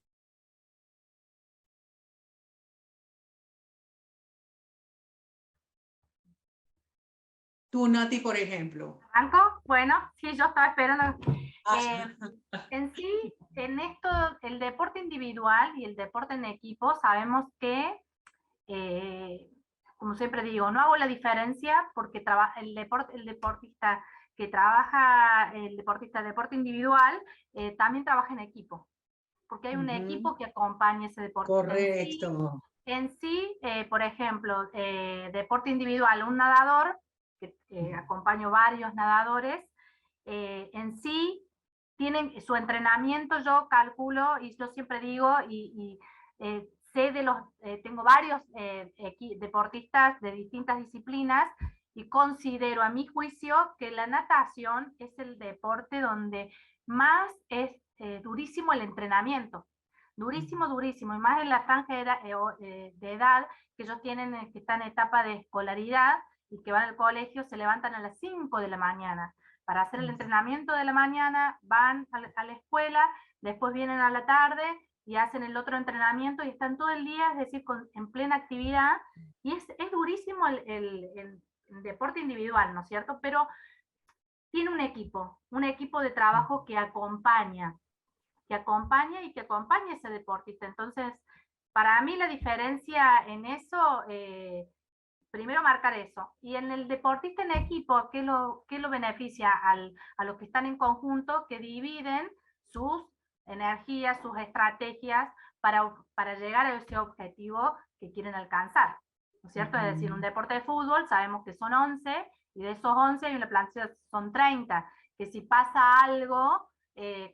Tú, Nati, por ejemplo. ¿Arranco? Bueno, sí, yo estaba esperando. Ah, En sí, en esto, el deporte individual y el deporte en equipo, sabemos que, como siempre digo, no hago la diferencia porque el deportista que trabaja, el deportista de deporte individual, también trabaja en equipo, porque hay un ujú, equipo que acompaña ese deportista correcto. en sí, por ejemplo, deporte individual, un nadador, que acompaño varios nadadores, en sí tienen su entrenamiento, yo calculo, y yo siempre digo, sé tengo varios deportistas de distintas disciplinas, y considero a mi juicio que la natación es el deporte donde más es durísimo el entrenamiento. Durísimo, durísimo, y más en la franja de edad que ellos tienen, que están en etapa de escolaridad y que van al colegio, se levantan a las 5 de la mañana para hacer el entrenamiento de la mañana, van a la escuela, después vienen a la tarde y hacen el otro entrenamiento y están todo el día, es decir, en plena actividad, y es durísimo el deporte individual, ¿no es cierto? Pero tiene un equipo de trabajo que acompaña y que acompaña a ese deportista. Entonces, para mí la diferencia en eso, primero marcar eso. Y en el deportista en equipo, ¿qué lo beneficia a los que están en conjunto, que dividen sus energías, sus estrategias para llegar a ese objetivo que quieren alcanzar? ¿no es cierto? Es decir, un deporte de fútbol sabemos que son 11, y de esos 11 hay una plantilla son 30, que si pasa algo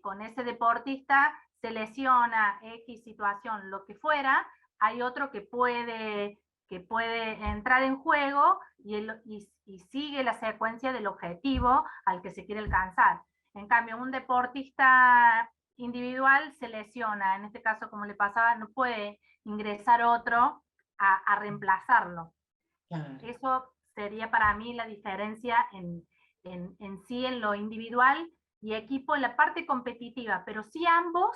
con ese deportista, se lesiona, X situación, lo que fuera, hay otro que puede entrar en juego y sigue la secuencia del objetivo al que se quiere alcanzar. En cambio, un deportista individual se lesiona, en este caso como le pasaba, no puede ingresar otro a reemplazarlo. Claro. Eso sería para mí la diferencia en sí en lo individual y equipo en la parte competitiva, pero sí ambos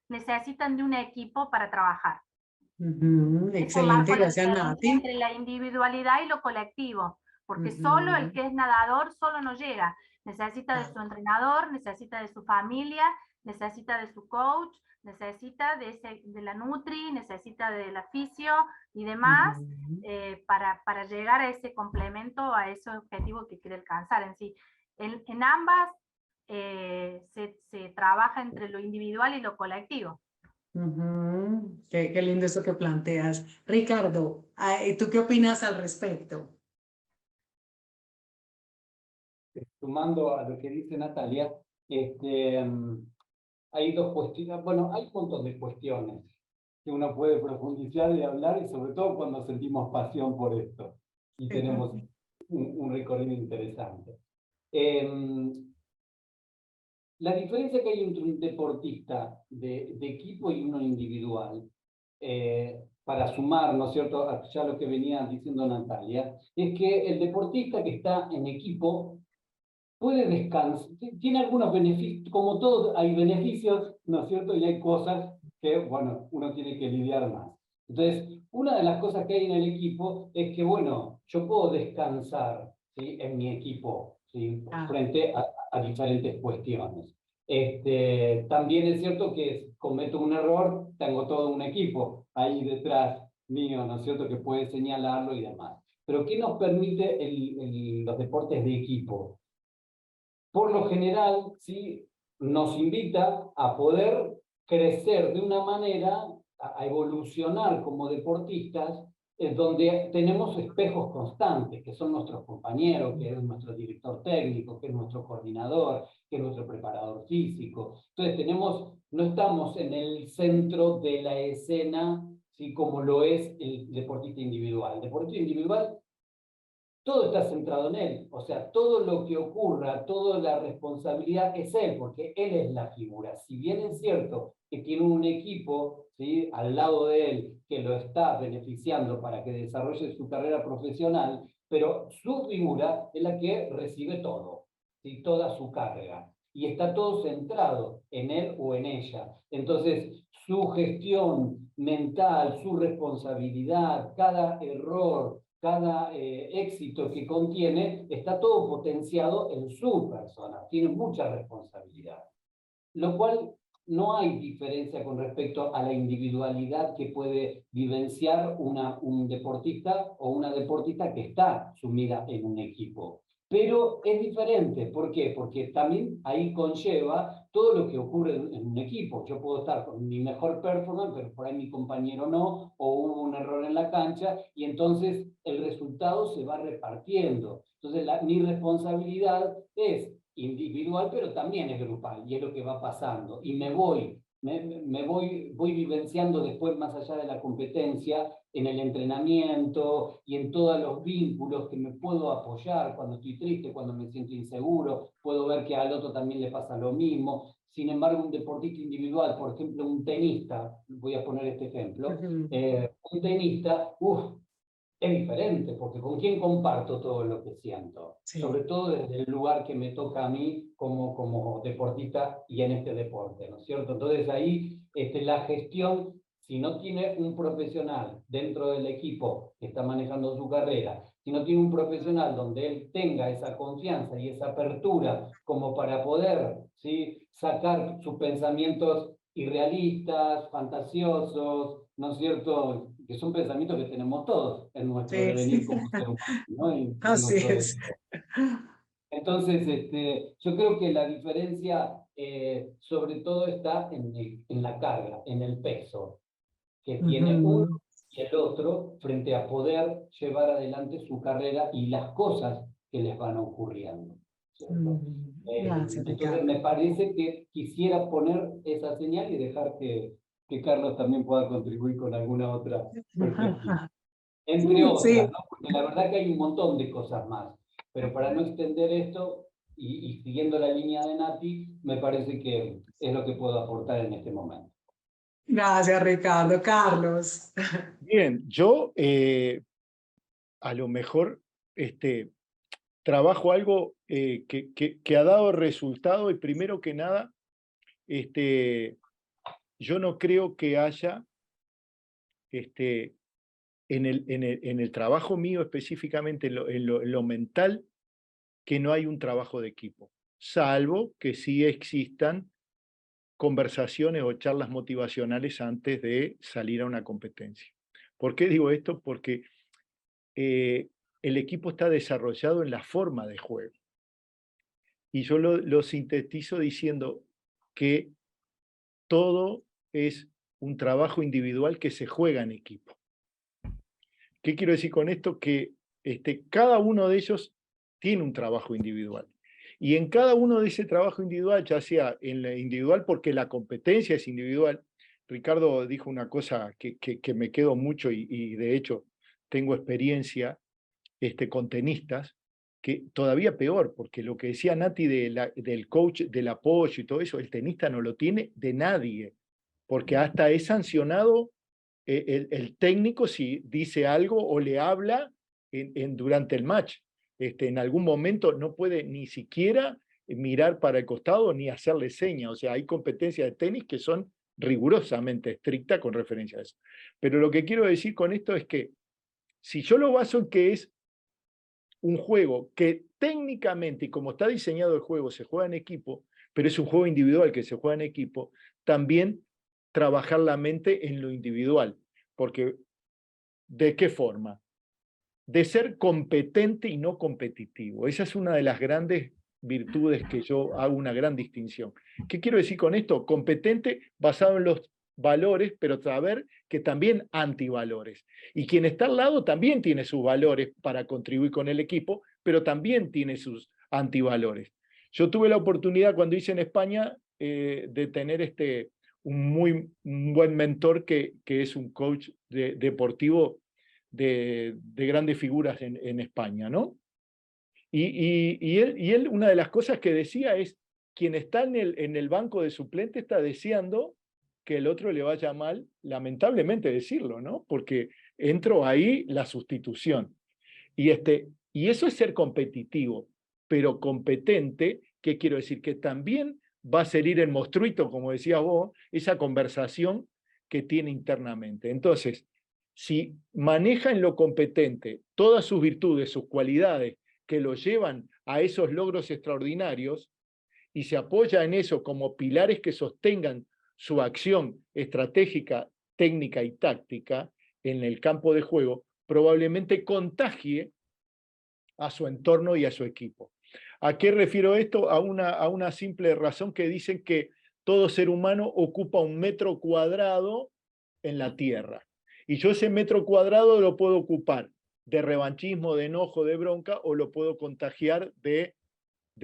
necesitan de un equipo para trabajar. Excelente, gracias Nati. Entre la individualidad y lo colectivo, porque solo el que es nadador solo no llega, necesita de su entrenador, necesita de su familia, necesita de su coach, necesita de la nutri, necesita de la fisio y demás, para llegar a ese complemento, a ese objetivo que quiere alcanzar en sí. En ambas se trabaja entre lo individual y lo colectivo. Qué lindo eso que planteas. Ricardo, ¿tú qué opinas al respecto? Sumando a lo que dice Natalia, hay dos cuestiones, bueno, hay un montón de cuestiones que uno puede profundizar y hablar, y sobre todo cuando sentimos pasión por esto y tenemos un recorrido interesante. La diferencia que hay entre un deportista de equipo y uno individual, para sumar, ¿no es cierto?, a ya lo que venía diciendo Natalia, es que el deportista que está en equipo puede descansar, tiene algunos beneficios, como todos hay beneficios, ¿no es cierto?, y hay cosas que, bueno, uno tiene que lidiar más. Entonces, una de las cosas que hay en el equipo es que, bueno, yo puedo descansar, ¿sí?, en mi equipo, ¿sí?, frente a diferentes cuestiones. También es cierto que cometo un error, tengo todo un equipo ahí detrás mío, ¿no es cierto?, que puede señalarlo y demás. Pero ¿qué nos permite los deportes de equipo? Por lo general, ¿sí?, nos invita a poder crecer de una manera, a evolucionar como deportistas, donde tenemos espejos constantes, que son nuestros compañeros, que es nuestro director técnico, que es nuestro coordinador, que es nuestro preparador físico. Entonces no estamos en el centro de la escena, ¿sí?, como lo es el deportista individual. El deportista individual, todo está centrado en él, o sea, todo lo que ocurra, toda la responsabilidad es él, porque él es la figura. Si bien es cierto que tiene un equipo, ¿sí?, al lado de él que lo está beneficiando para que desarrolle su carrera profesional, pero su figura es la que recibe todo, ¿sí?, toda su carga, y está todo centrado en él o en ella. Entonces, su gestión mental, su responsabilidad, cada error, cada éxito que contiene, está todo potenciado en su persona, tiene mucha responsabilidad. Lo cual no hay diferencia con respecto a la individualidad que puede vivenciar un deportista o una deportista que está sumida en un equipo. Pero es diferente, ¿por qué? Porque también ahí conlleva todo lo que ocurre en un equipo. Yo puedo estar con mi mejor performance, pero por ahí mi compañero no, o hubo un error en la cancha, y entonces el resultado se va repartiendo. Entonces mi responsabilidad es individual, pero también es grupal, y es lo que va pasando. Y voy vivenciando después, más allá de la competencia, en el entrenamiento y en todos los vínculos que me puedo apoyar cuando estoy triste, cuando me siento inseguro, puedo ver que al otro también le pasa lo mismo. Sin embargo, un deportista individual, por ejemplo, un tenista, voy a poner este ejemplo, un tenista, es diferente, porque ¿con quién comparto todo lo que siento? Sí. Sobre todo desde el lugar que me toca a mí como deportista y en este deporte, ¿no es cierto? Entonces ahí la gestión, si no tiene un profesional dentro del equipo que está manejando su carrera, si no tiene un profesional donde él tenga esa confianza y esa apertura como para poder, ¿sí?, sacar sus pensamientos irrealistas, fantasiosos, ¿no es cierto?, que son pensamientos que tenemos todos en nuestro devenir como ser humano, ¿no? Así es. Entonces, yo creo que la diferencia sobre todo está en la carga, en el peso que tiene uno y el otro frente a poder llevar adelante su carrera y las cosas que les van ocurriendo. Gracias, Entonces Ricardo. me parece que quisiera poner esa señal y dejar que Carlos también pueda contribuir con alguna otra perspectiva. Entre Sí. otras, ¿no? Porque la verdad que hay un montón de cosas más. Pero para no extender esto, y siguiendo la línea de Nati, me parece que es lo que puedo aportar en este momento. Gracias, Ricardo. Carlos. Bien, yo a lo mejor trabajo algo que ha dado resultado y primero que nada, yo no creo que haya en el trabajo mío específicamente, en lo mental, que no hay un trabajo de equipo, salvo que sí existan conversaciones o charlas motivacionales antes de salir a una competencia. ¿Por qué digo esto? Porque el equipo está desarrollado en la forma de juego. Y yo lo sintetizo diciendo que todo es un trabajo individual que se juega en equipo. ¿Qué quiero decir con esto? Que cada uno de ellos tiene un trabajo individual. Y en cada uno de ese trabajo individual, ya sea en la individual porque la competencia es individual, Ricardo dijo una cosa que me quedó mucho y de hecho tengo experiencia con tenistas, que todavía peor, porque lo que decía Nati del coach, del apoyo y todo eso, el tenista no lo tiene de nadie, porque hasta es sancionado el técnico si dice algo o le habla durante el match. En algún momento no puede ni siquiera mirar para el costado ni hacerle señas. O sea, hay competencias de tenis que son rigurosamente estrictas con referencia a eso. Pero lo que quiero decir con esto es que si yo lo baso en que es un juego que técnicamente, y como está diseñado el juego, se juega en equipo, pero es un juego individual que se juega en equipo, también trabajar la mente en lo individual. Porque, ¿de qué forma? De ser competente y no competitivo. Esa es una de las grandes virtudes que yo hago una gran distinción. ¿Qué quiero decir con esto? Competente basado en los valores, pero saber que también antivalores. Y quien está al lado también tiene sus valores para contribuir con el equipo, pero también tiene sus antivalores. Yo tuve la oportunidad cuando hice en España de tener un buen mentor que es un coach deportivo de grandes figuras en España, ¿no? Y él, una de las cosas que decía es, quien está en el banco de suplente está deseando que el otro le vaya mal, lamentablemente decirlo, ¿no? Porque entró ahí la sustitución. Y eso es ser competitivo, pero competente, ¿qué quiero decir? Que también va a salir el monstruito, como decías vos, esa conversación que tiene internamente. Entonces, si maneja en lo competente todas sus virtudes, sus cualidades, que lo llevan a esos logros extraordinarios, y se apoya en eso como pilares que sostengan su acción estratégica, técnica y táctica en el campo de juego, probablemente contagie a su entorno y a su equipo. ¿A qué refiero esto? A una simple razón que dicen que todo ser humano ocupa 1 metro cuadrado en la Tierra. Y yo ese metro cuadrado lo puedo ocupar de revanchismo, de enojo, de bronca, o lo puedo contagiar de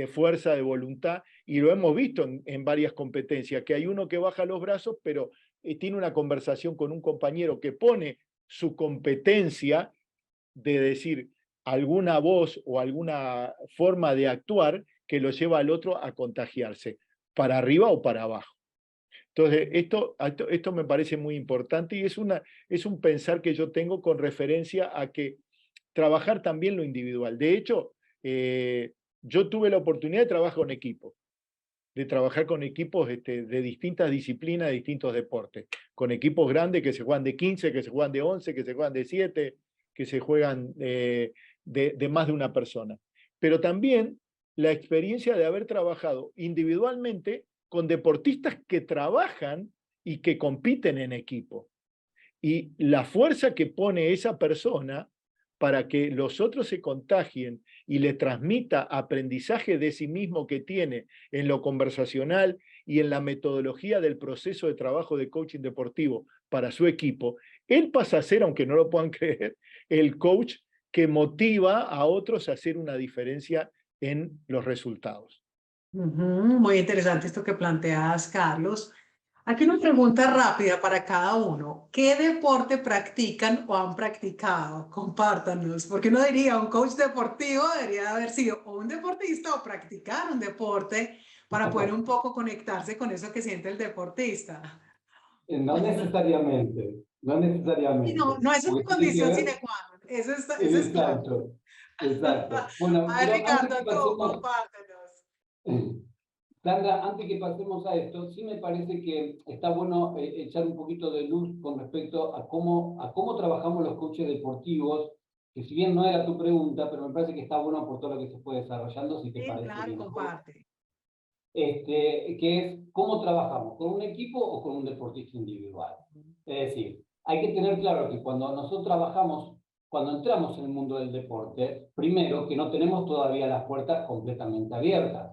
fuerza, de voluntad, y lo hemos visto en varias competencias, que hay uno que baja los brazos, pero tiene una conversación con un compañero que pone su competencia de decir alguna voz o alguna forma de actuar que lo lleva al otro a contagiarse, para arriba o para abajo. Entonces, esto me parece muy importante y es un pensar que yo tengo con referencia a que trabajar también lo individual. De hecho, yo tuve la oportunidad de trabajar con equipos de distintas disciplinas, de distintos deportes, con equipos grandes que se juegan de 15, que se juegan de 11, que se juegan de 7, que se juegan de más de una persona. Pero también la experiencia de haber trabajado individualmente con deportistas que trabajan y que compiten en equipo. Y la fuerza que pone esa persona para que los otros se contagien y le transmita aprendizaje de sí mismo que tiene en lo conversacional y en la metodología del proceso de trabajo de coaching deportivo para su equipo, Él pasa a ser, aunque no lo puedan creer, el coach que motiva a otros a hacer una diferencia en los resultados. Muy interesante esto que planteas, Carlos. Aquí una pregunta rápida para cada uno. ¿Qué deporte practican o han practicado? Compártanos, porque uno diría, un coach deportivo debería haber sido o un deportista o practicar un deporte para poder un poco conectarse con eso que siente el deportista. No necesariamente, no Y no, necesariamente. no es una Porque tiene que condición sine ver. qua non, eso es claro. Exacto, exacto. Bueno, A ver, pero antes Ricardo, que tú, pasemos, compártenos. Sandra, antes que pasemos a esto, sí me parece que está bueno echar un poquito de luz con respecto a cómo trabajamos los coaches deportivos, que si bien no era tu pregunta, pero me parece que está bueno por todo lo que se fue desarrollando, si te Sí, parece claro, bien. comparte. Que es cómo trabajamos, con un equipo o con un deportista individual. Es decir, hay que tener claro que cuando nosotros trabajamos, cuando entramos en el mundo del deporte, primero que no tenemos todavía las puertas completamente abiertas,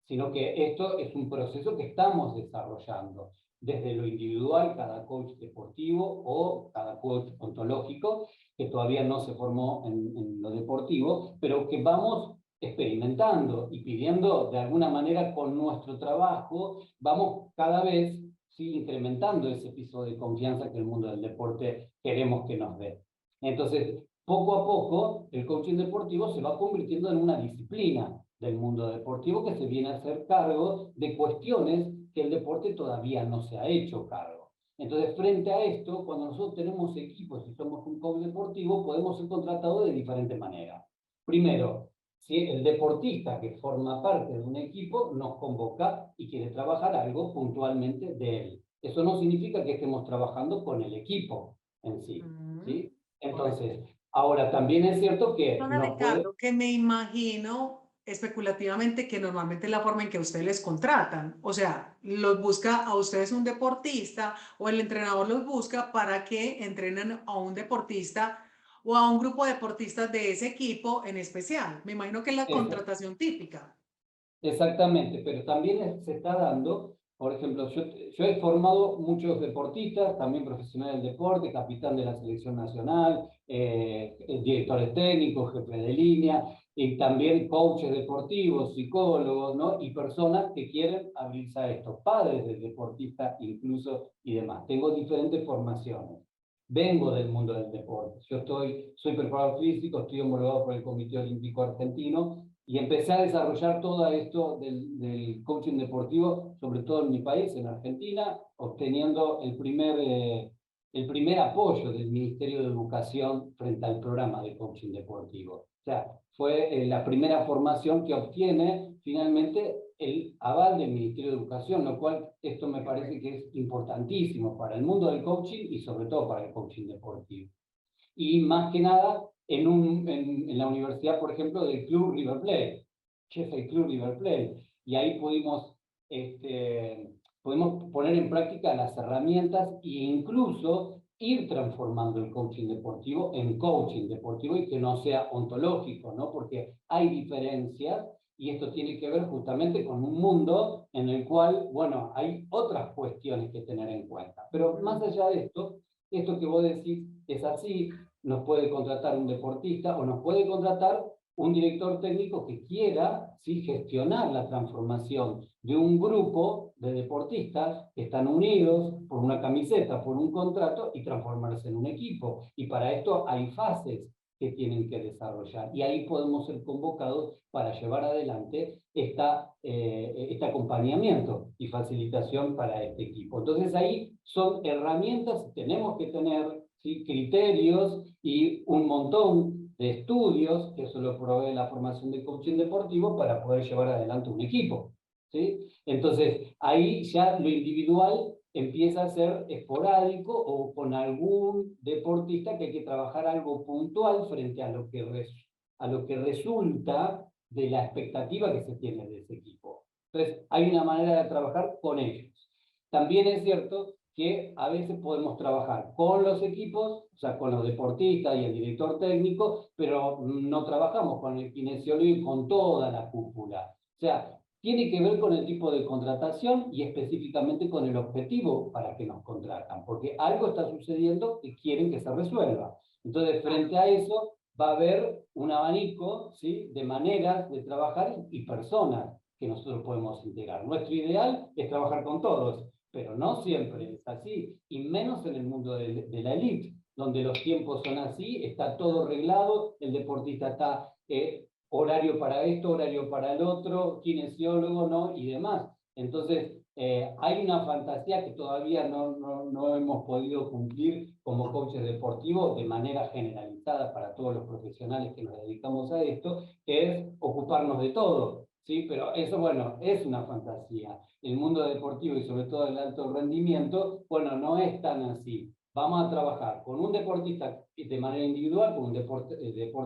sino que esto es un proceso que estamos desarrollando, desde lo individual, cada coach deportivo o cada coach ontológico, que todavía no se formó en lo deportivo, pero que vamos experimentando y pidiendo de alguna manera con nuestro trabajo, vamos cada vez sí, incrementando ese piso de confianza que el mundo del deporte queremos que nos dé. Entonces, poco a poco, el coaching deportivo se va convirtiendo en una disciplina del mundo deportivo que se viene a hacer cargo de cuestiones que el deporte todavía no se ha hecho cargo. Entonces, frente a esto, cuando nosotros tenemos equipos y somos un coach deportivo, podemos ser contratados de diferentes maneras. Primero, si el deportista que forma parte de un equipo nos convoca y quiere trabajar algo puntualmente de él. Eso no significa que estemos trabajando con el equipo en sí. ¿Sí? Entonces, ahora también es cierto que Perdona, nos puede... Ricardo, que me imagino especulativamente que normalmente es la forma en que ustedes les contratan. O sea, los busca a ustedes un deportista o el entrenador los busca para que entrenen a un deportista o a un grupo de deportistas de ese equipo en especial. Me imagino que es la contratación típica. Exactamente, pero también se está dando, por ejemplo, yo he formado muchos deportistas, también profesionales del deporte, capitán de la selección nacional, directores técnicos, jefes de línea, y también coaches deportivos, psicólogos, ¿no? Y personas que quieren abrirse a esto, padres de deportistas incluso y demás. Tengo diferentes formaciones. Vengo del mundo del deporte. Soy preparador físico, estoy homologado por el Comité Olímpico Argentino, y empecé a desarrollar todo esto del coaching deportivo, sobre todo en mi país, en Argentina, obteniendo el primer apoyo del Ministerio de Educación frente al programa de coaching deportivo. O sea, fue la primera formación que obtiene finalmente el aval del Ministerio de Educación, lo cual esto me parece que es importantísimo para el mundo del coaching y sobre todo para el coaching deportivo. Y más que nada en la universidad, por ejemplo, del Club River Plate, Sheffield Club River Plate, y ahí pudimos poner en práctica las herramientas e incluso ir transformando el coaching deportivo en coaching deportivo y que no sea ontológico, ¿no? Porque hay diferencias y esto tiene que ver justamente con un mundo en el cual, bueno, hay otras cuestiones que tener en cuenta. Pero más allá de esto que vos decís es así, nos puede contratar un deportista o nos puede contratar un director técnico que quiera ¿sí? gestionar la transformación de un grupo de deportistas que están unidos por una camiseta, por un contrato y transformarse en un equipo. Y para esto hay fases que tienen que desarrollar. Y ahí podemos ser convocados para llevar adelante este acompañamiento y facilitación para este equipo. Entonces ahí son herramientas, tenemos que tener ¿sí? criterios y un montón de estudios, que eso lo provee la formación de coaching deportivo, para poder llevar adelante un equipo. ¿Sí? Entonces, ahí ya lo individual empieza a ser esporádico o con algún deportista que hay que trabajar algo puntual frente a lo que resulta de la expectativa que se tiene de ese equipo. Entonces, hay una manera de trabajar con ellos. También es cierto que a veces podemos trabajar con los equipos, o sea, con los deportistas y el director técnico, pero no trabajamos con el kinesiólogo y con toda la cúpula. O sea, tiene que ver con el tipo de contratación y específicamente con el objetivo para que nos contratan, porque algo está sucediendo que quieren que se resuelva. Entonces, frente a eso, va a haber un abanico, ¿sí?, de maneras de trabajar y personas que nosotros podemos integrar. Nuestro ideal es trabajar con todos, pero no siempre es así, y menos en el mundo de la elite, donde los tiempos son así, está todo arreglado, el deportista está horario para esto, horario para el otro, kinesiólogo, ¿no? Y demás. Entonces, hay una fantasía que todavía no hemos podido cumplir como coaches deportivos de manera generalizada para todos los profesionales que nos dedicamos a esto, que es ocuparnos de todo, ¿sí? Pero eso, bueno, es una fantasía. El mundo deportivo y sobre todo el alto rendimiento, bueno, no es tan así. Vamos a trabajar con un deportista de manera individual, con un deporte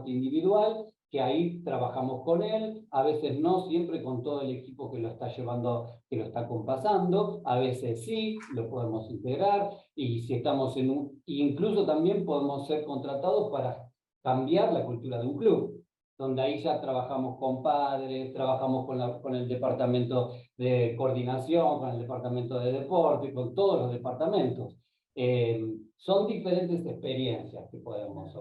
individual, que ahí trabajamos con él, a veces no siempre con todo el equipo que lo está llevando, que lo está compasando, a veces sí, lo podemos integrar, y si estamos en incluso también podemos ser contratados para cambiar la cultura de un club, donde ahí ya trabajamos con padres, trabajamos con el departamento de coordinación, con el departamento de deporte, con todos los departamentos. Son diferentes experiencias que podemos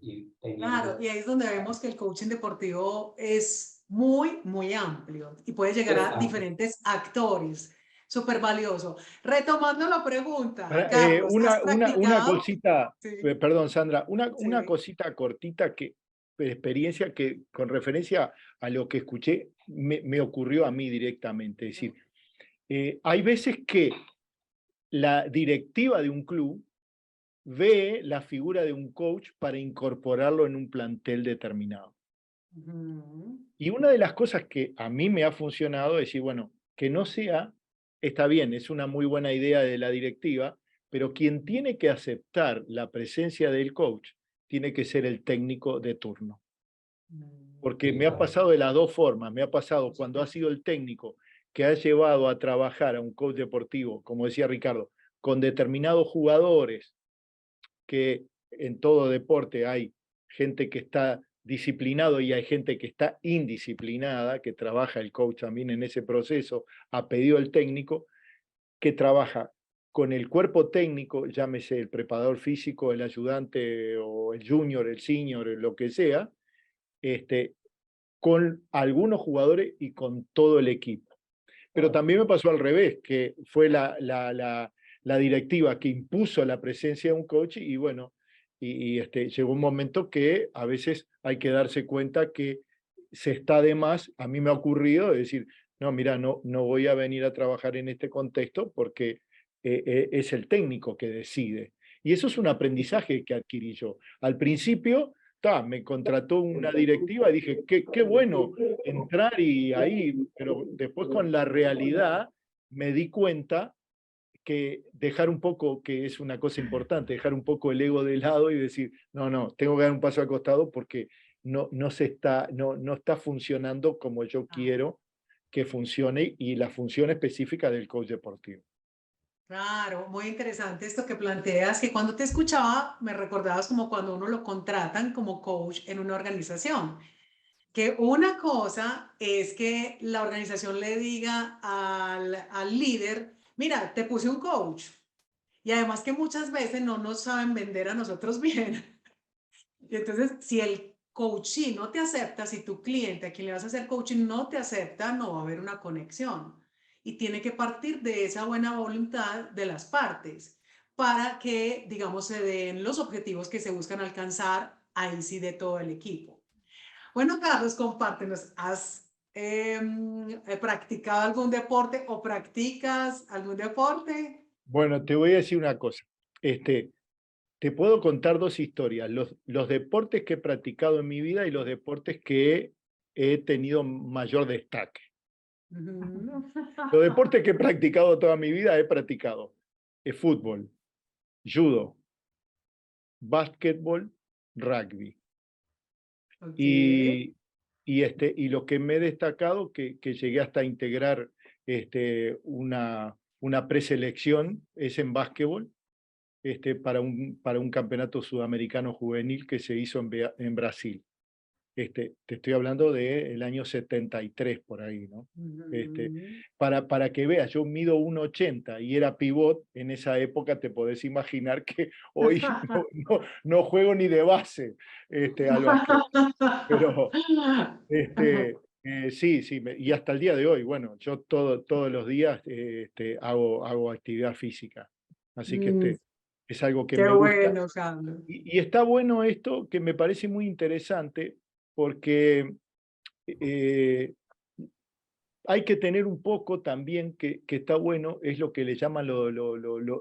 ir teniendo. Claro, y ahí es donde vemos que el coaching deportivo es muy, muy amplio y puede llegar a diferentes actores. Súper valioso. Retomando la pregunta, Carlos, ¿has Una practicado? cosita, Sí, perdón, Sandra, una sí. cosita cortita experiencia que con referencia a lo que escuché me ocurrió a mí directamente. Es decir, hay veces que la directiva de un club ve la figura de un coach para incorporarlo en un plantel determinado. Ujú. Y una de las cosas que a mí me ha funcionado es decir, bueno, que no sea, está bien, es una muy buena idea de la directiva, pero quien tiene que aceptar la presencia del coach tiene que ser el técnico de turno. Porque me ha pasado de las dos formas. Me ha pasado cuando ha sido el técnico que ha llevado a trabajar a un coach deportivo, como decía Ricardo, con determinados jugadores, que en todo deporte hay gente que está disciplinado y hay gente que está indisciplinada, que trabaja el coach también en ese proceso a pedido del técnico, que trabaja con el cuerpo técnico, llámese el preparador físico, el ayudante o el junior, el senior, lo que sea, con algunos jugadores y con todo el equipo. Pero también me pasó al revés, que fue la directiva que impuso la presencia de un coach y bueno, llegó un momento que a veces hay que darse cuenta que se está de más. A mí me ha ocurrido de decir, no, mira, no voy a venir a trabajar en este contexto porque es el técnico que decide. Y eso es un aprendizaje que adquirí yo. Al principio, me contrató una directiva y dije, qué bueno entrar y ahí, pero después con la realidad me di cuenta que dejar un poco, que es una cosa importante, dejar un poco el ego de lado y decir, no, tengo que dar un paso al costado porque no está funcionando como yo quiero que funcione y la función específica del coach deportivo. Claro, muy interesante esto que planteas, que cuando te escuchaba me recordabas como cuando uno lo contratan como coach en una organización, que una cosa es que la organización le diga al líder, mira, te puse un coach, y además que muchas veces no nos saben vender a nosotros bien. Y entonces, si el coachee no te acepta, si tu cliente a quien le vas a hacer coaching no te acepta, no va a haber una conexión. Y tiene que partir de esa buena voluntad de las partes para que, digamos, se den los objetivos que se buscan alcanzar, ahí sí de todo el equipo. Bueno, Carlos, compártenos, ¿has practicado algún deporte o practicas algún deporte? Bueno, te voy a decir una cosa. Te puedo contar dos historias, los deportes que he practicado en mi vida y los deportes que he tenido mayor destaque. Los deportes que he practicado toda mi vida he practicado fútbol, judo, básquetbol, rugby. Ok. Y lo que me he destacado, que llegué hasta integrar una preselección, es en básquetbol, para un campeonato sudamericano juvenil que se hizo en Brasil. Te estoy hablando del año 73 por ahí, ¿no? Para que veas, yo mido 1,80 y era pivot en esa época, te podés imaginar que hoy no juego ni de base al básquet. Pero sí, y hasta el día de hoy, bueno, yo todos los días hago actividad física. Así que es algo que Qué me gusta. bueno, Carlos. Y está bueno esto, que me parece muy interesante, porque hay que tener un poco también, que está bueno, es lo que le llaman,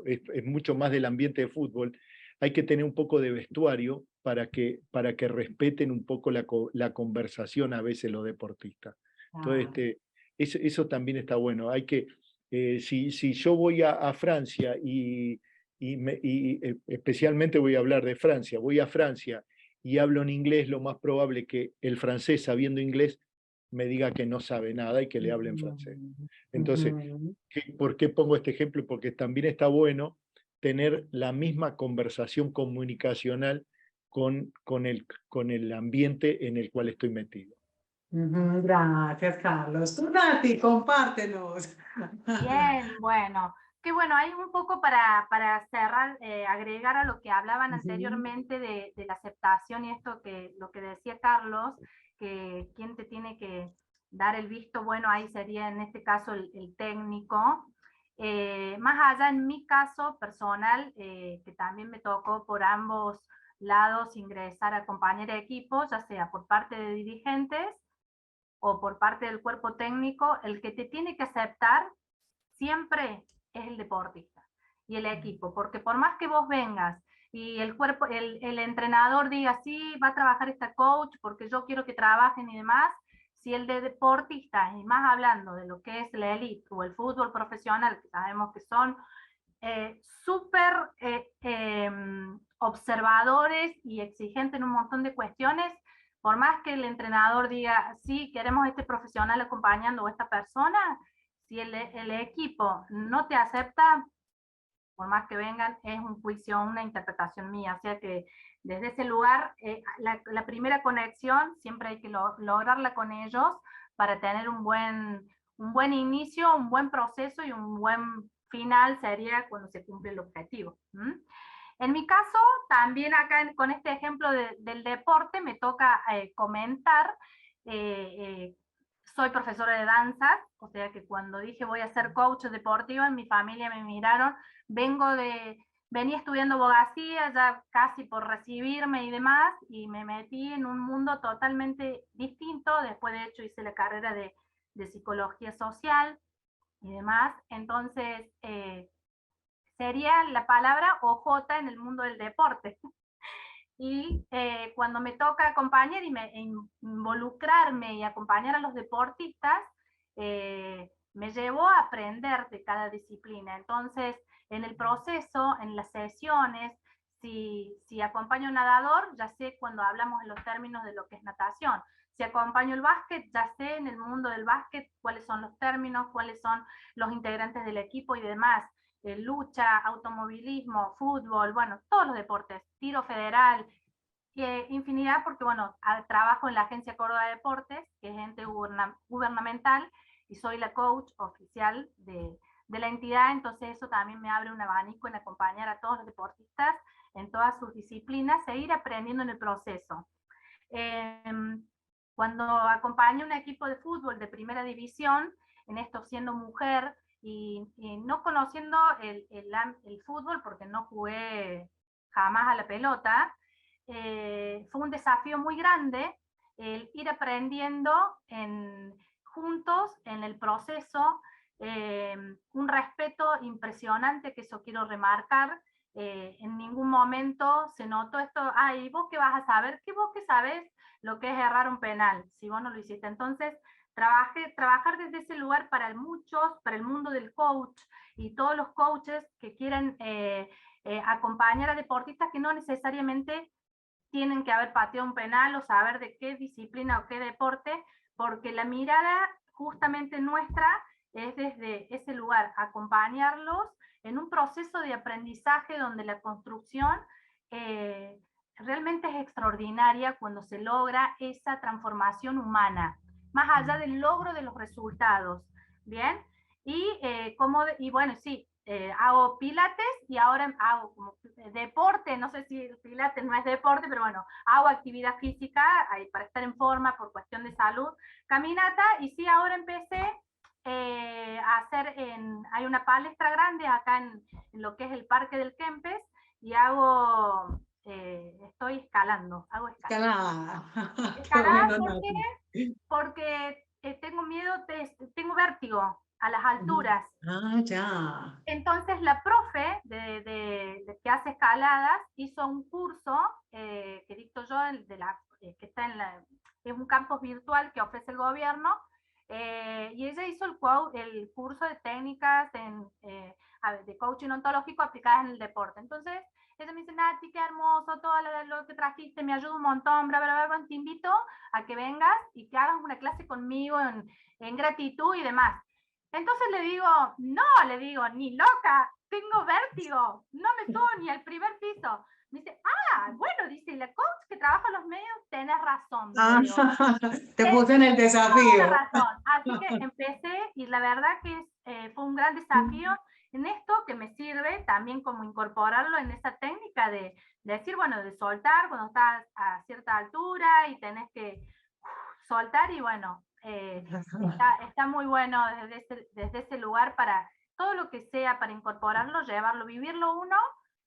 es mucho más del ambiente de fútbol, hay que tener un poco de vestuario para que respeten un poco la conversación a veces los deportistas. Entonces, eso también está bueno. Hay que, si yo voy a Francia especialmente voy a hablar de Francia, voy a Francia y hablo en inglés, lo más probable que el francés, sabiendo inglés, me diga que no sabe nada y que le hable en francés. Entonces, ¿por qué pongo este ejemplo? Porque también está bueno tener la misma conversación comunicacional con el ambiente en el cual estoy metido. Gracias, Carlos. Tú, Nati, compártenos. Bien, bueno. Qué bueno, hay un poco para cerrar, agregar a lo que hablaban anteriormente de la aceptación y esto lo que decía Carlos, que quien te tiene que dar el visto bueno ahí sería en este caso el técnico. Más allá en mi caso personal, que también me tocó por ambos lados ingresar a acompañar equipos, ya sea por parte de dirigentes o por parte del cuerpo técnico, el que te tiene que aceptar siempre es el deportista y el equipo, porque por más que vos vengas y el entrenador diga, sí, va a trabajar esta coach porque yo quiero que trabajen y demás, si el de deportistas, y más hablando de lo que es la elite o el fútbol profesional, que sabemos que son súper observadores y exigentes en un montón de cuestiones, por más que el entrenador diga, sí, queremos este profesional acompañando a esta persona, si el equipo no te acepta, por más que vengan, es un juicio, una interpretación mía. O sea que desde ese lugar, la primera conexión siempre hay que lograrla con ellos para tener un buen inicio, un buen proceso y un buen final sería cuando se cumple el objetivo. En mi caso, también acá con este ejemplo del deporte, me toca comentar, soy profesora de danza, o sea que cuando dije voy a ser coach deportivo, en mi familia me miraron, venía estudiando abogacía, ya casi por recibirme y demás, y me metí en un mundo totalmente distinto. Después de hecho hice la carrera de psicología social y demás, entonces sería la palabra OJ en el mundo del deporte. Y cuando me toca acompañar y involucrarme y acompañar a los deportistas, me llevó a aprender de cada disciplina. Entonces, en el proceso, en las sesiones, si acompaño a un nadador, ya sé cuando hablamos en los términos de lo que es natación. Si acompaño el básquet, ya sé en el mundo del básquet cuáles son los términos, cuáles son los integrantes del equipo y demás. Lucha, automovilismo, fútbol, bueno, todos los deportes, tiro federal, infinidad, porque bueno, trabajo en la Agencia Córdoba de Deportes, que es ente gubernamental, y soy la coach oficial de la entidad, entonces eso también me abre un abanico en acompañar a todos los deportistas en todas sus disciplinas e ir aprendiendo en el proceso. Cuando acompaño un equipo de fútbol de primera división, en esto siendo mujer, y no conociendo el fútbol porque no jugué jamás a la pelota, fue un desafío muy grande el ir aprendiendo juntos en el proceso, un respeto impresionante, que eso quiero remarcar. En ningún momento se notó esto, ¿y vos qué vas a saber? ¿Qué vos qué sabés lo que es errar un penal si vos no lo hiciste? Entonces, trabajar desde ese lugar para muchos, para el mundo del coach y todos los coaches que quieren acompañar a deportistas que no necesariamente tienen que haber pateado un penal o saber de qué disciplina o qué deporte, porque la mirada justamente nuestra es desde ese lugar, acompañarlos en un proceso de aprendizaje donde la construcción realmente es extraordinaria cuando se logra esa transformación humana, más allá del logro de los resultados, ¿bien? Y bueno, sí, hago pilates y ahora hago como deporte, no sé si el pilates no es deporte, pero bueno, hago actividad física para estar en forma por cuestión de salud, caminata, y sí, ahora empecé a hacer, hay una palestra grande acá en lo que es el Parque del Kempes, y estoy escalando, hago escalada. Qué Escalada, bueno, ¿por qué? Nati. Porque tengo miedo, tengo vértigo a las alturas. Ah, ya. Entonces la profe que hace escaladas hizo un curso que dicto yo, que está es un campus virtual que ofrece el gobierno, y ella hizo el curso de técnicas de coaching ontológico aplicadas en el deporte. Entonces ella me dice, Nati, qué hermoso todo lo que trajiste, me ayuda un montón, bla, bla, bla, te invito a que vengas y que hagas una clase conmigo en gratitud y demás. Entonces le digo, ni loca, tengo vértigo, no me subo ni al primer piso. Me dice, bueno, dice, la coach que trabaja en los medios, tenés razón. Ah, Digo, te puse en el toda desafío. razón. Así que empecé, y la verdad que fue un gran desafío en esto, que me sirve también como incorporarlo en esa técnica de decir, bueno, de soltar cuando estás a cierta altura y tenés que soltar, y bueno, está muy bueno desde ese lugar, para todo lo que sea, para incorporarlo, llevarlo, vivirlo uno,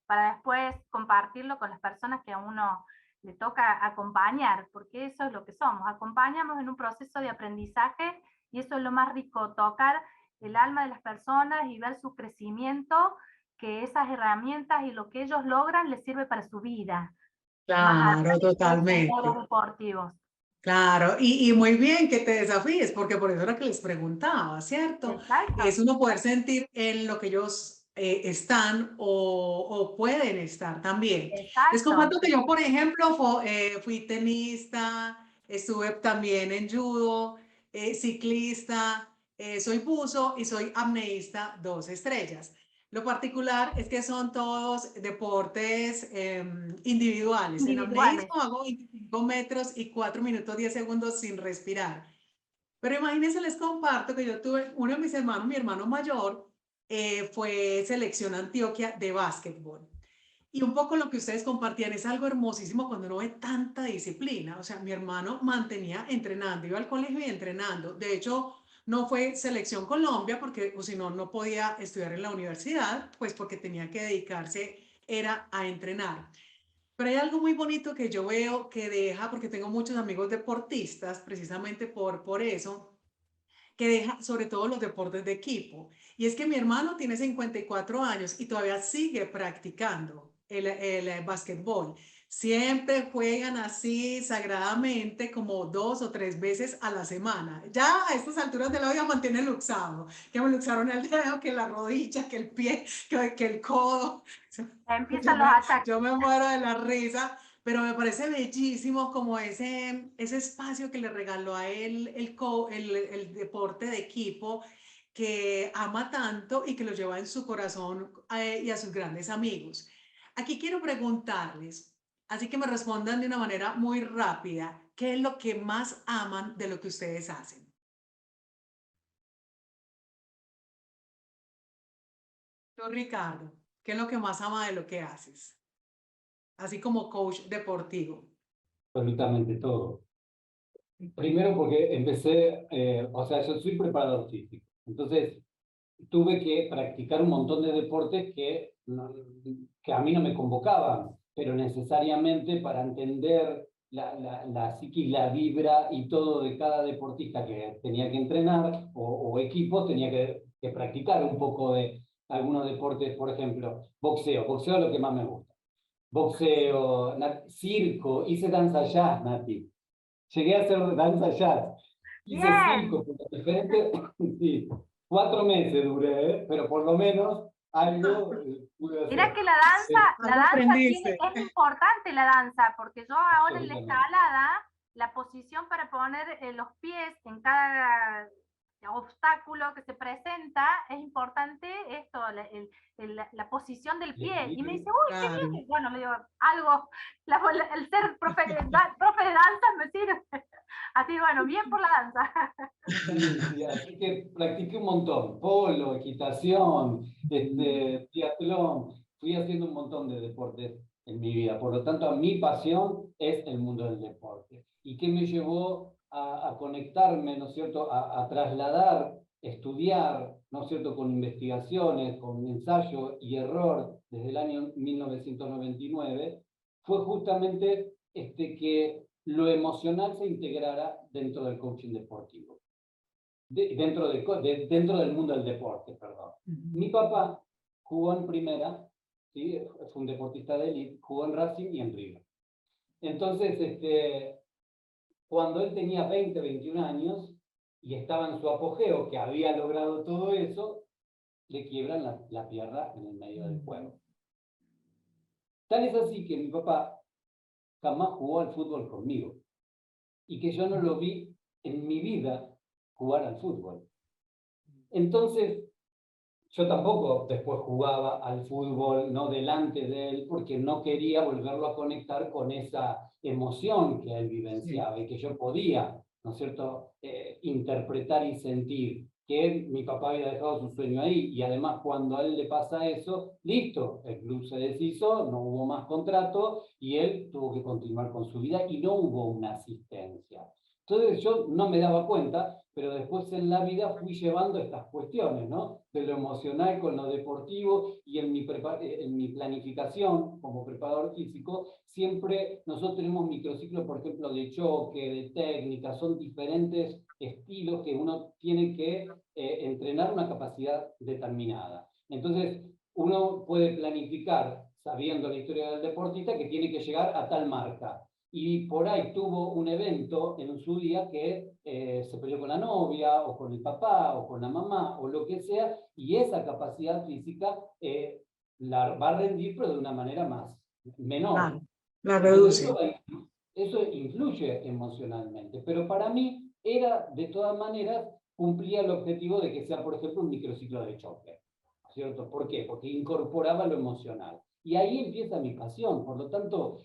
para después compartirlo con las personas que a uno le toca acompañar, porque eso es lo que somos, acompañamos en un proceso de aprendizaje, y eso es lo más rico, tocar el alma de las personas y ver su crecimiento, que esas herramientas y lo que ellos logran les sirve para su vida, más allá Claro, de todos los logros totalmente. deportivos. Claro, y muy bien que te desafíes, porque por eso era que les preguntaba, ¿cierto? Es Exacto, uno poder sentir en lo que ellos están o pueden estar también. Les exacto. comparto que yo, por ejemplo, fui tenista, estuve también en judo, ciclista, soy buzo y soy apneísta 2 estrellas. Lo particular es que son todos deportes individuales. En Individuales. apneísmo hago 25 metros y 4 minutos 10 segundos sin respirar. Pero imagínense, les comparto que yo tuve uno de mis hermanos, mi hermano mayor, fue selección Antioquia de básquetbol. Y un poco lo que ustedes compartían es algo hermosísimo cuando uno ve tanta disciplina. O sea, mi hermano mantenía entrenando, iba al colegio y entrenando. De hecho, no fue selección Colombia porque o si no, no podía estudiar en la universidad, pues porque tenía que dedicarse, era a entrenar. Pero hay algo muy bonito que yo veo que deja, porque tengo muchos amigos deportistas, precisamente por eso, que deja sobre todo los deportes de equipo. Y es que mi hermano tiene 54 años y todavía sigue practicando el básquetbol. Siempre juegan así sagradamente como 2 o 3 veces a la semana. Ya a estas alturas de la vida mantiene luxado, que me luxaron el dedo, que la rodilla, que el pie, que el codo. Yo Empiezan los me, ataques. yo me muero de la risa, pero me parece bellísimo como ese espacio que le regaló a él el deporte de equipo, que ama tanto y que lo lleva en su corazón y a sus grandes amigos. Aquí quiero preguntarles, así que me respondan de una manera muy rápida, ¿qué es lo que más aman de lo que ustedes hacen? Tú, Ricardo, ¿qué es lo que más ama de lo que haces? Así como coach deportivo. Absolutamente todo. Primero porque empecé, o sea, yo soy preparador físico, entonces tuve que practicar un montón de deportes que a mí no me convocaban, pero necesariamente para entender la psiquis, la vibra y todo de cada deportista que tenía que entrenar o equipo, tenía que practicar un poco de algunos deportes, por ejemplo, boxeo. Boxeo es lo que más me gusta. Boxeo, circo, hice danza jazz, Nati. Llegué a hacer danza jazz. Hice Bien. circo, diferentes, sí, 4 meses duré, pero por lo menos algo pude Mira hacer. que la Algo danza aprendiste. es importante la danza, porque yo ahora en la Absolutamente. escalada, la posición para poner los pies en cada obstáculo que se presenta, es importante esto, esto, la posición del pie. Y me dice, uy, Claro. qué bien. Bueno, le digo, algo, el ser profe de danza me sirve. Así, bueno, bien por la danza. Sí, así que practiqué un montón, polo, equitación, triatlón, fui haciendo un montón de deportes en mi vida, por lo tanto mi pasión es el mundo del deporte. ¿Y qué me llevó a conectarme, ¿no es cierto?, a trasladar, estudiar, ¿no es cierto?, con investigaciones, con ensayo y error desde el año 1999, fue justamente que lo emocional se integrara dentro del coaching deportivo. Dentro del mundo del deporte, perdón. Mi papá jugó en primera, ¿sí? Fue un deportista de élite, jugó en Racing y en River. Entonces, cuando él tenía 20, 21 años y estaba en su apogeo, que había logrado todo eso, le quiebran la pierna en el medio del juego. Tal es así que mi papá jamás jugó al fútbol conmigo y que yo no lo vi en mi vida jugar al fútbol. Entonces, yo tampoco después jugaba al fútbol, no delante de él, porque no quería volverlo a conectar con esa emoción que él vivenciaba y que yo podía, ¿no es cierto?, interpretar y sentir que mi papá había dejado su sueño ahí, y además cuando a él le pasa eso, listo, el club se deshizo, no hubo más contrato y él tuvo que continuar con su vida y no hubo una asistencia. Entonces yo no me daba cuenta, pero después en la vida fui llevando estas cuestiones, ¿no?, de lo emocional con lo deportivo, y en mi planificación como preparador físico, siempre nosotros tenemos microciclos, por ejemplo, de choque, de técnica, son diferentes estilos que uno tiene que entrenar una capacidad determinada. Entonces, uno puede planificar, sabiendo la historia del deportista, que tiene que llegar a tal marca. Y por ahí tuvo un evento en su día que se peleó con la novia, o con el papá, o con la mamá, o lo que sea, y esa capacidad física la va a rendir, pero de una manera menor. La reduce. Eso influye emocionalmente, pero para mí era, de todas maneras, cumplía el objetivo de que sea, por ejemplo, un microciclo de choque, ¿cierto? ¿Por qué? Porque incorporaba lo emocional. Y ahí empieza mi pasión. Por lo tanto,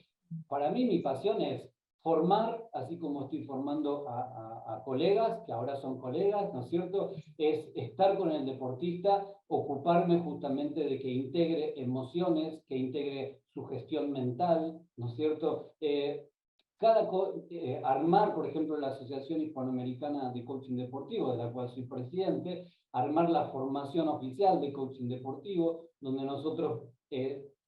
para mí mi pasión es formar, así como estoy formando a colegas, que ahora son colegas, ¿no es cierto? Es estar con el deportista, ocuparme justamente de que integre emociones, que integre su gestión mental, ¿no es cierto? Armar, por ejemplo, la Asociación Hispanoamericana de Coaching Deportivo, de la cual soy presidente, armar la formación oficial de coaching deportivo, donde nosotros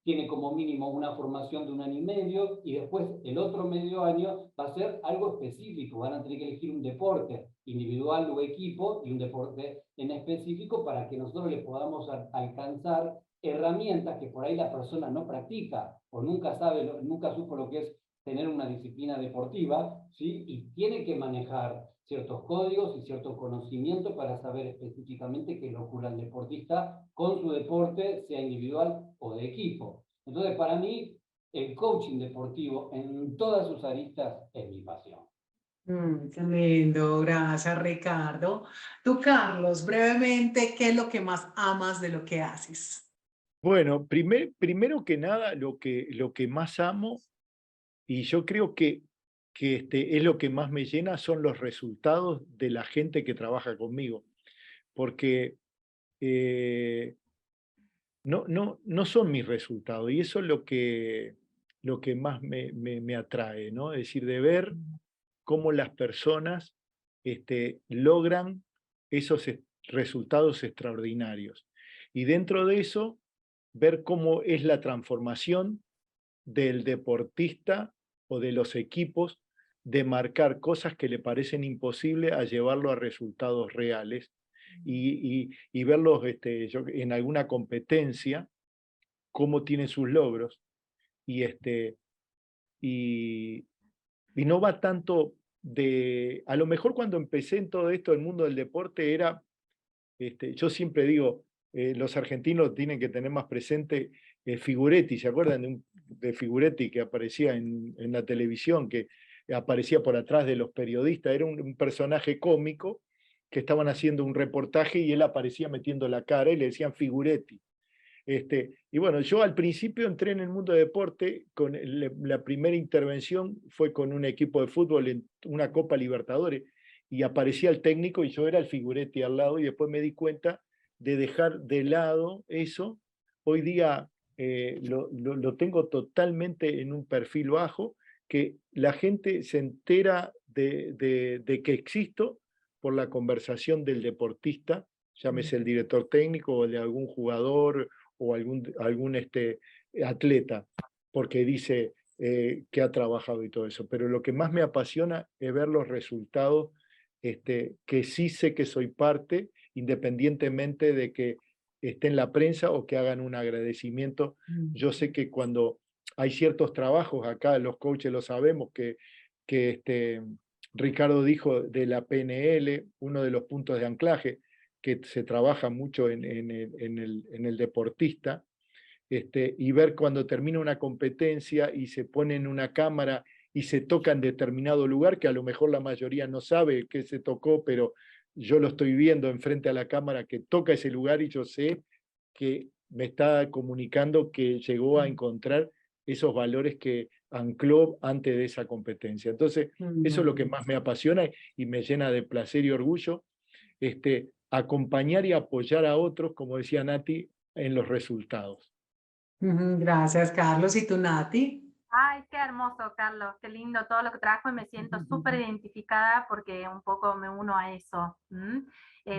tiene como mínimo una formación de 1 año y medio, y después el otro medio año va a ser algo específico, van a tener que elegir un deporte individual o equipo, y un deporte en específico, para que nosotros le podamos alcanzar herramientas que por ahí la persona no practica, o nunca supo lo que es tener una disciplina deportiva, ¿sí? Y tiene que manejar ciertos códigos y cierto conocimiento para saber específicamente qué le ocurre al deportista con su deporte, sea individual o de equipo. Entonces, para mí, el coaching deportivo en todas sus aristas es mi pasión. Qué lindo, gracias Ricardo. Tú, Carlos, brevemente, ¿qué es lo que más amas de lo que haces? Bueno, primero que nada, lo que más amo, y yo creo que es lo que más me llena, son los resultados de la gente que trabaja conmigo, porque no son mis resultados, y eso es lo que más me atrae, ¿no? Es decir, de ver cómo las personas logran esos resultados extraordinarios. Y dentro de eso, ver cómo es la transformación del deportista o de los equipos, de marcar cosas que le parecen imposibles a llevarlo a resultados reales, y verlos en alguna competencia, cómo tienen sus logros. Y, y, y no va tanto a lo mejor cuando empecé en todo esto, el mundo del deporte era, yo siempre digo, los argentinos tienen que tener más presente Figuretti. ¿Se acuerdan de Figuretti, que aparecía en la televisión, que aparecía por atrás de los periodistas? Era un personaje cómico que estaban haciendo un reportaje y él aparecía metiendo la cara y le decían Figuretti. Y bueno, yo al principio entré en el mundo de deporte, la primera intervención fue con un equipo de fútbol en una Copa Libertadores, y aparecía el técnico y yo era el Figuretti al lado, y después me di cuenta de dejar de lado eso. Hoy día lo tengo totalmente en un perfil bajo, que la gente se entera de que existo por la conversación del deportista, llámese el director técnico o de algún jugador o algún atleta, porque dice que ha trabajado y todo eso. Pero lo que más me apasiona es ver los resultados, que sí sé que soy parte, independientemente de que esté en la prensa o que hagan un agradecimiento. Yo sé que cuando hay ciertos trabajos, acá los coaches lo sabemos, que Ricardo dijo de la PNL, uno de los puntos de anclaje, que se trabaja mucho en el deportista, y ver cuando termina una competencia y se pone en una cámara y se toca en determinado lugar, que a lo mejor la mayoría no sabe qué se tocó, pero yo lo estoy viendo enfrente a la cámara que toca ese lugar y yo sé que me está comunicando que llegó a encontrar esos valores que ancló antes de esa competencia. Entonces, eso es lo que más me apasiona y me llena de placer y orgullo, acompañar y apoyar a otros, como decía Nati, en los resultados. Gracias, Carlos. ¿Y tú, Nati? Ay, qué hermoso, Carlos, qué lindo todo lo que trajo y me siento súper identificada porque un poco me uno a eso.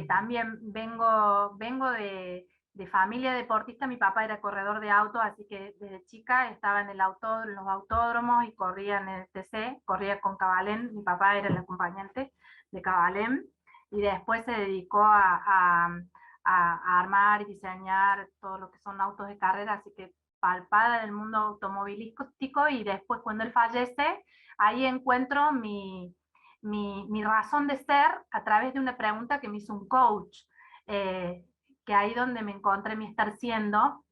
También vengo de familia deportista, mi papá era corredor de auto, así que desde chica estaba en los autódromos y corría en el TC, corría con Cabalén, mi papá era el acompañante de Cabalén, y después se dedicó a armar y diseñar todo lo que son autos de carrera, así que palpada del mundo automovilístico, y después cuando él fallece, ahí encuentro mi razón de ser a través de una pregunta que me hizo un coach, que ahí donde me encontré mi estar siendo,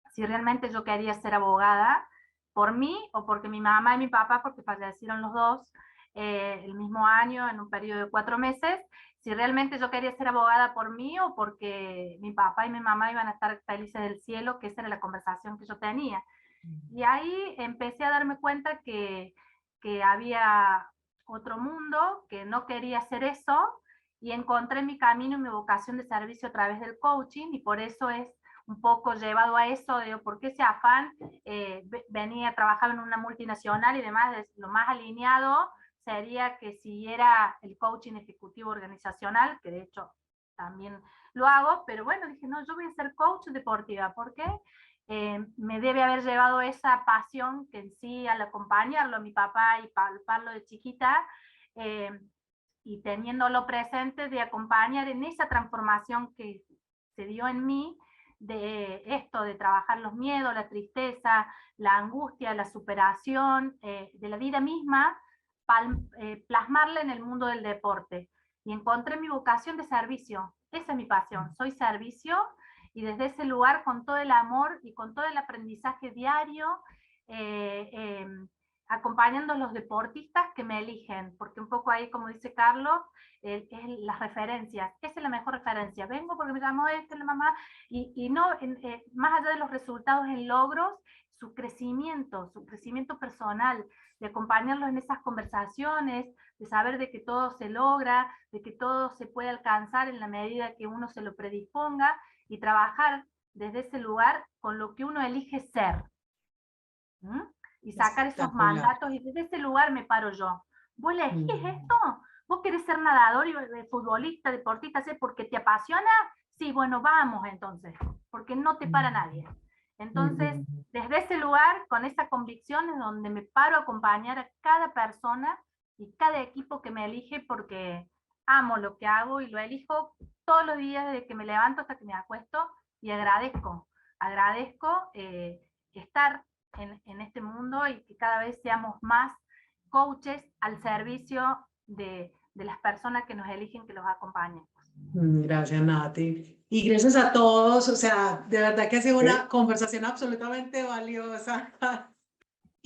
si realmente yo quería ser abogada por mí o porque mi mamá y mi papá, porque fallecieron los dos el mismo año en un periodo de 4 meses, si realmente yo quería ser abogada por mí o porque mi papá y mi mamá iban a estar felices del cielo, que esa era la conversación que yo tenía. Y ahí empecé a darme cuenta que había otro mundo, que no quería hacer eso, y encontré mi camino y mi vocación de servicio a través del coaching, y por eso es un poco llevado a eso, de por qué ese afán, venía a trabajar en una multinacional y demás, lo más alineado sería que siguiera el coaching ejecutivo organizacional, que de hecho también lo hago, pero bueno, dije, no, yo voy a ser coach deportiva, ¿por qué? Me debe haber llevado esa pasión que en sí, al acompañarlo a mi papá y palparlo de chiquita, y teniéndolo presente, de acompañar en esa transformación que se dio en mí, de esto, de trabajar los miedos, la tristeza, la angustia, la superación, de la vida misma, plasmarla en el mundo del deporte. Y encontré mi vocación de servicio. Esa es mi pasión, soy servicio, y desde ese lugar, con todo el amor y con todo el aprendizaje diario, acompañando a los deportistas que me eligen, porque un poco ahí, como dice Carlos, es las referencias. Esa es la mejor referencia. Vengo porque me llamó la mamá, y no, más allá de los resultados en logros, su crecimiento personal, de acompañarlos en esas conversaciones, de saber de que todo se logra, de que todo se puede alcanzar en la medida que uno se lo predisponga, y trabajar desde ese lugar con lo que uno elige ser. Y sacar esos mandatos, y desde ese lugar me paro yo. ¿Vos elegís esto? ¿Vos querés ser nadador y futbolista, deportista, porque te apasiona? Sí, bueno, vamos entonces, porque no te para nadie. Entonces, desde ese lugar, con esa convicción, es donde me paro a acompañar a cada persona y cada equipo que me elige, porque amo lo que hago y lo elijo todos los días, desde que me levanto hasta que me acuesto, y agradezco estar en este mundo, y que cada vez seamos más coaches al servicio de las personas que nos eligen que los acompañen. Gracias, Nati. Y gracias a todos, o sea, de verdad que ha sido una conversación absolutamente valiosa.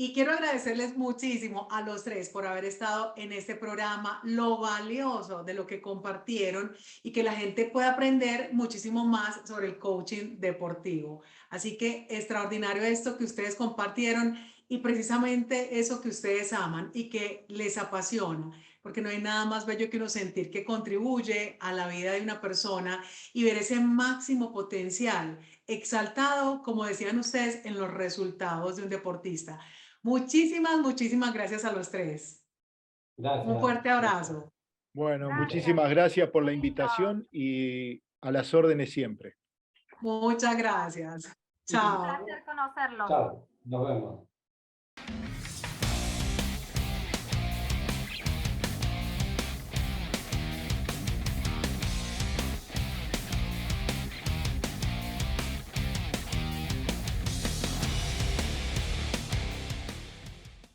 Y quiero agradecerles muchísimo a los tres por haber estado en este programa, lo valioso de lo que compartieron y que la gente pueda aprender muchísimo más sobre el coaching deportivo. Así que extraordinario esto que ustedes compartieron y precisamente eso que ustedes aman y que les apasiona, porque no hay nada más bello que uno sentir que contribuye a la vida de una persona y ver ese máximo potencial exaltado, como decían ustedes, en los resultados de un deportista. Muchísimas, muchísimas gracias a los tres. Gracias. Un fuerte abrazo. Bueno, Gracias. muchísimas gracias por la Lindo. invitación y a las órdenes siempre. Muchas gracias. Un Chao. placer conocerlos. Chao, nos vemos.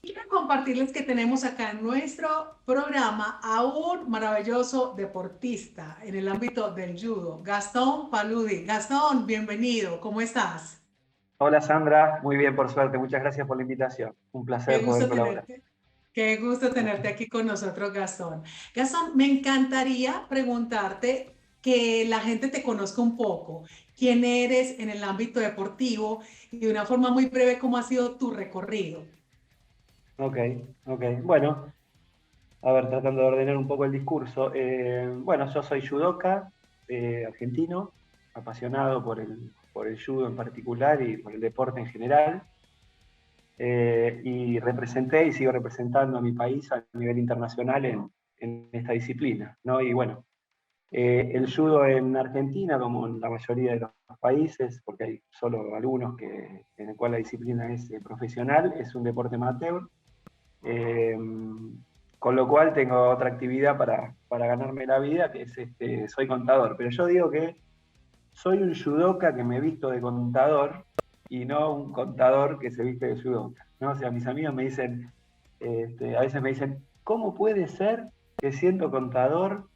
Quiero compartirles que tenemos acá en nuestro programa a un maravilloso deportista en el ámbito del judo, Gastón Paludi. Gastón, bienvenido. ¿Cómo estás? Hola Sandra, muy bien por suerte, muchas gracias por la invitación. Un Qué placer poder gusto colaborar. tenerte. Qué gusto tenerte aquí con nosotros, Gastón. Gastón, me encantaría preguntarte que la gente te conozca un poco. ¿Quién eres en el ámbito deportivo? Y de una forma muy breve, ¿cómo ha sido tu recorrido? Ok. Bueno, a ver, tratando de ordenar un poco el discurso. Bueno, yo soy judoka, argentino, apasionado por el judo en particular y por el deporte en general. Y representé y sigo representando a mi país a nivel internacional en esta disciplina, ¿no? Y bueno, el judo en Argentina, como en la mayoría de los países, porque hay solo algunos en el cual la disciplina es profesional, es un deporte amateur, con lo cual tengo otra actividad para ganarme la vida, que es soy contador. Pero yo digo que soy un judoka que me visto de contador y no un contador que se viste de judoka, ¿no? O sea, mis amigos me dicen, a veces me dicen, ¿cómo puede ser que siendo contador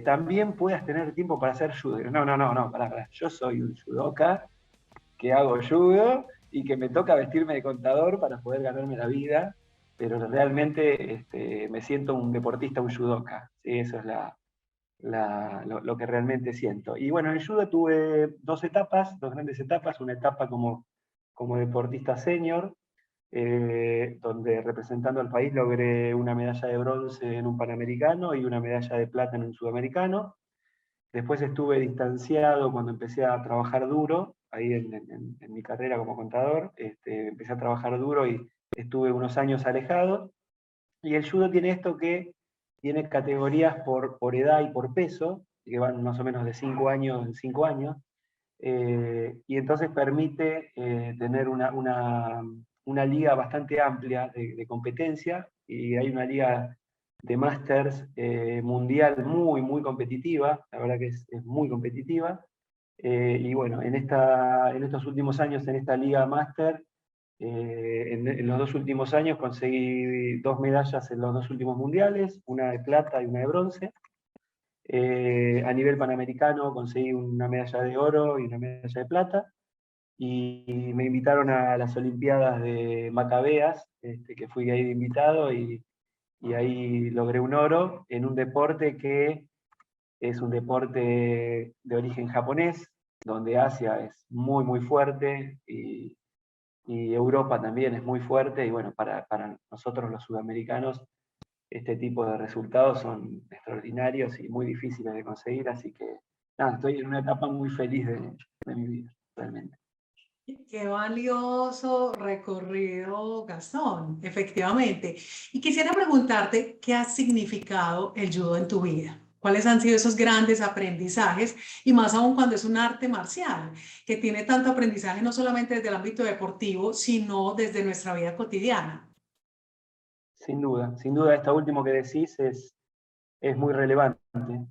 también puedas tener tiempo para hacer judo? No, pará. Yo soy un judoka que hago judo y que me toca vestirme de contador para poder ganarme la vida, pero realmente me siento un deportista, un judoka, ¿sí? Eso es lo que realmente siento. Y bueno, en el judo tuve dos grandes etapas, una etapa como deportista senior, donde representando al país logré una medalla de bronce en un Panamericano y una medalla de plata en un Sudamericano. Después estuve distanciado cuando empecé a trabajar duro, ahí en mi carrera como contador, empecé a trabajar duro y estuve unos años alejado. Y el judo tiene esto que tiene categorías por edad y por peso, que van más o menos de 5 años en 5 años, y entonces permite tener una liga bastante amplia de competencia, y hay una liga de Masters mundial muy competitiva, la verdad que es muy competitiva, y bueno, en estos últimos años en esta liga Master, en los dos últimos años conseguí 2 medallas en los 2 últimos mundiales, una de plata y una de bronce. A nivel panamericano conseguí una medalla de oro y una medalla de plata, y me invitaron a las Olimpiadas de Macabeas, que fui ahí de invitado, y ahí logré un oro en un deporte que es un deporte de origen japonés, donde Asia es muy fuerte, y Europa también es muy fuerte, y bueno, para nosotros los sudamericanos este tipo de resultados son extraordinarios y muy difíciles de conseguir, así que nada, estoy en una etapa muy feliz de mi vida, realmente. Qué valioso recorrido, Gastón, efectivamente. Y quisiera preguntarte qué ha significado el judo en tu vida. ¿Cuáles han sido esos grandes aprendizajes? Y más aún cuando es un arte marcial, que tiene tanto aprendizaje no solamente desde el ámbito deportivo, sino desde nuestra vida cotidiana. Sin duda, esto último que decís es muy relevante.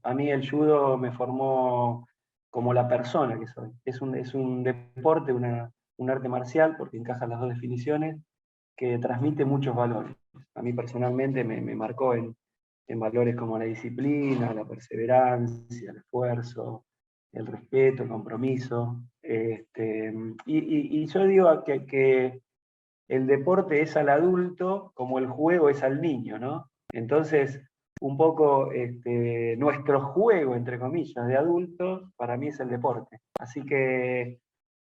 A mí el judo me formó como la persona que soy. Es un deporte, un arte marcial, porque encaja las dos definiciones, que transmite muchos valores. A mí personalmente me marcó en valores como la disciplina, la perseverancia, el esfuerzo, el respeto, el compromiso. Y yo digo que el deporte es al adulto como el juego es al niño, ¿no? Entonces, un poco nuestro juego, entre comillas, de adultos, para mí es el deporte. Así que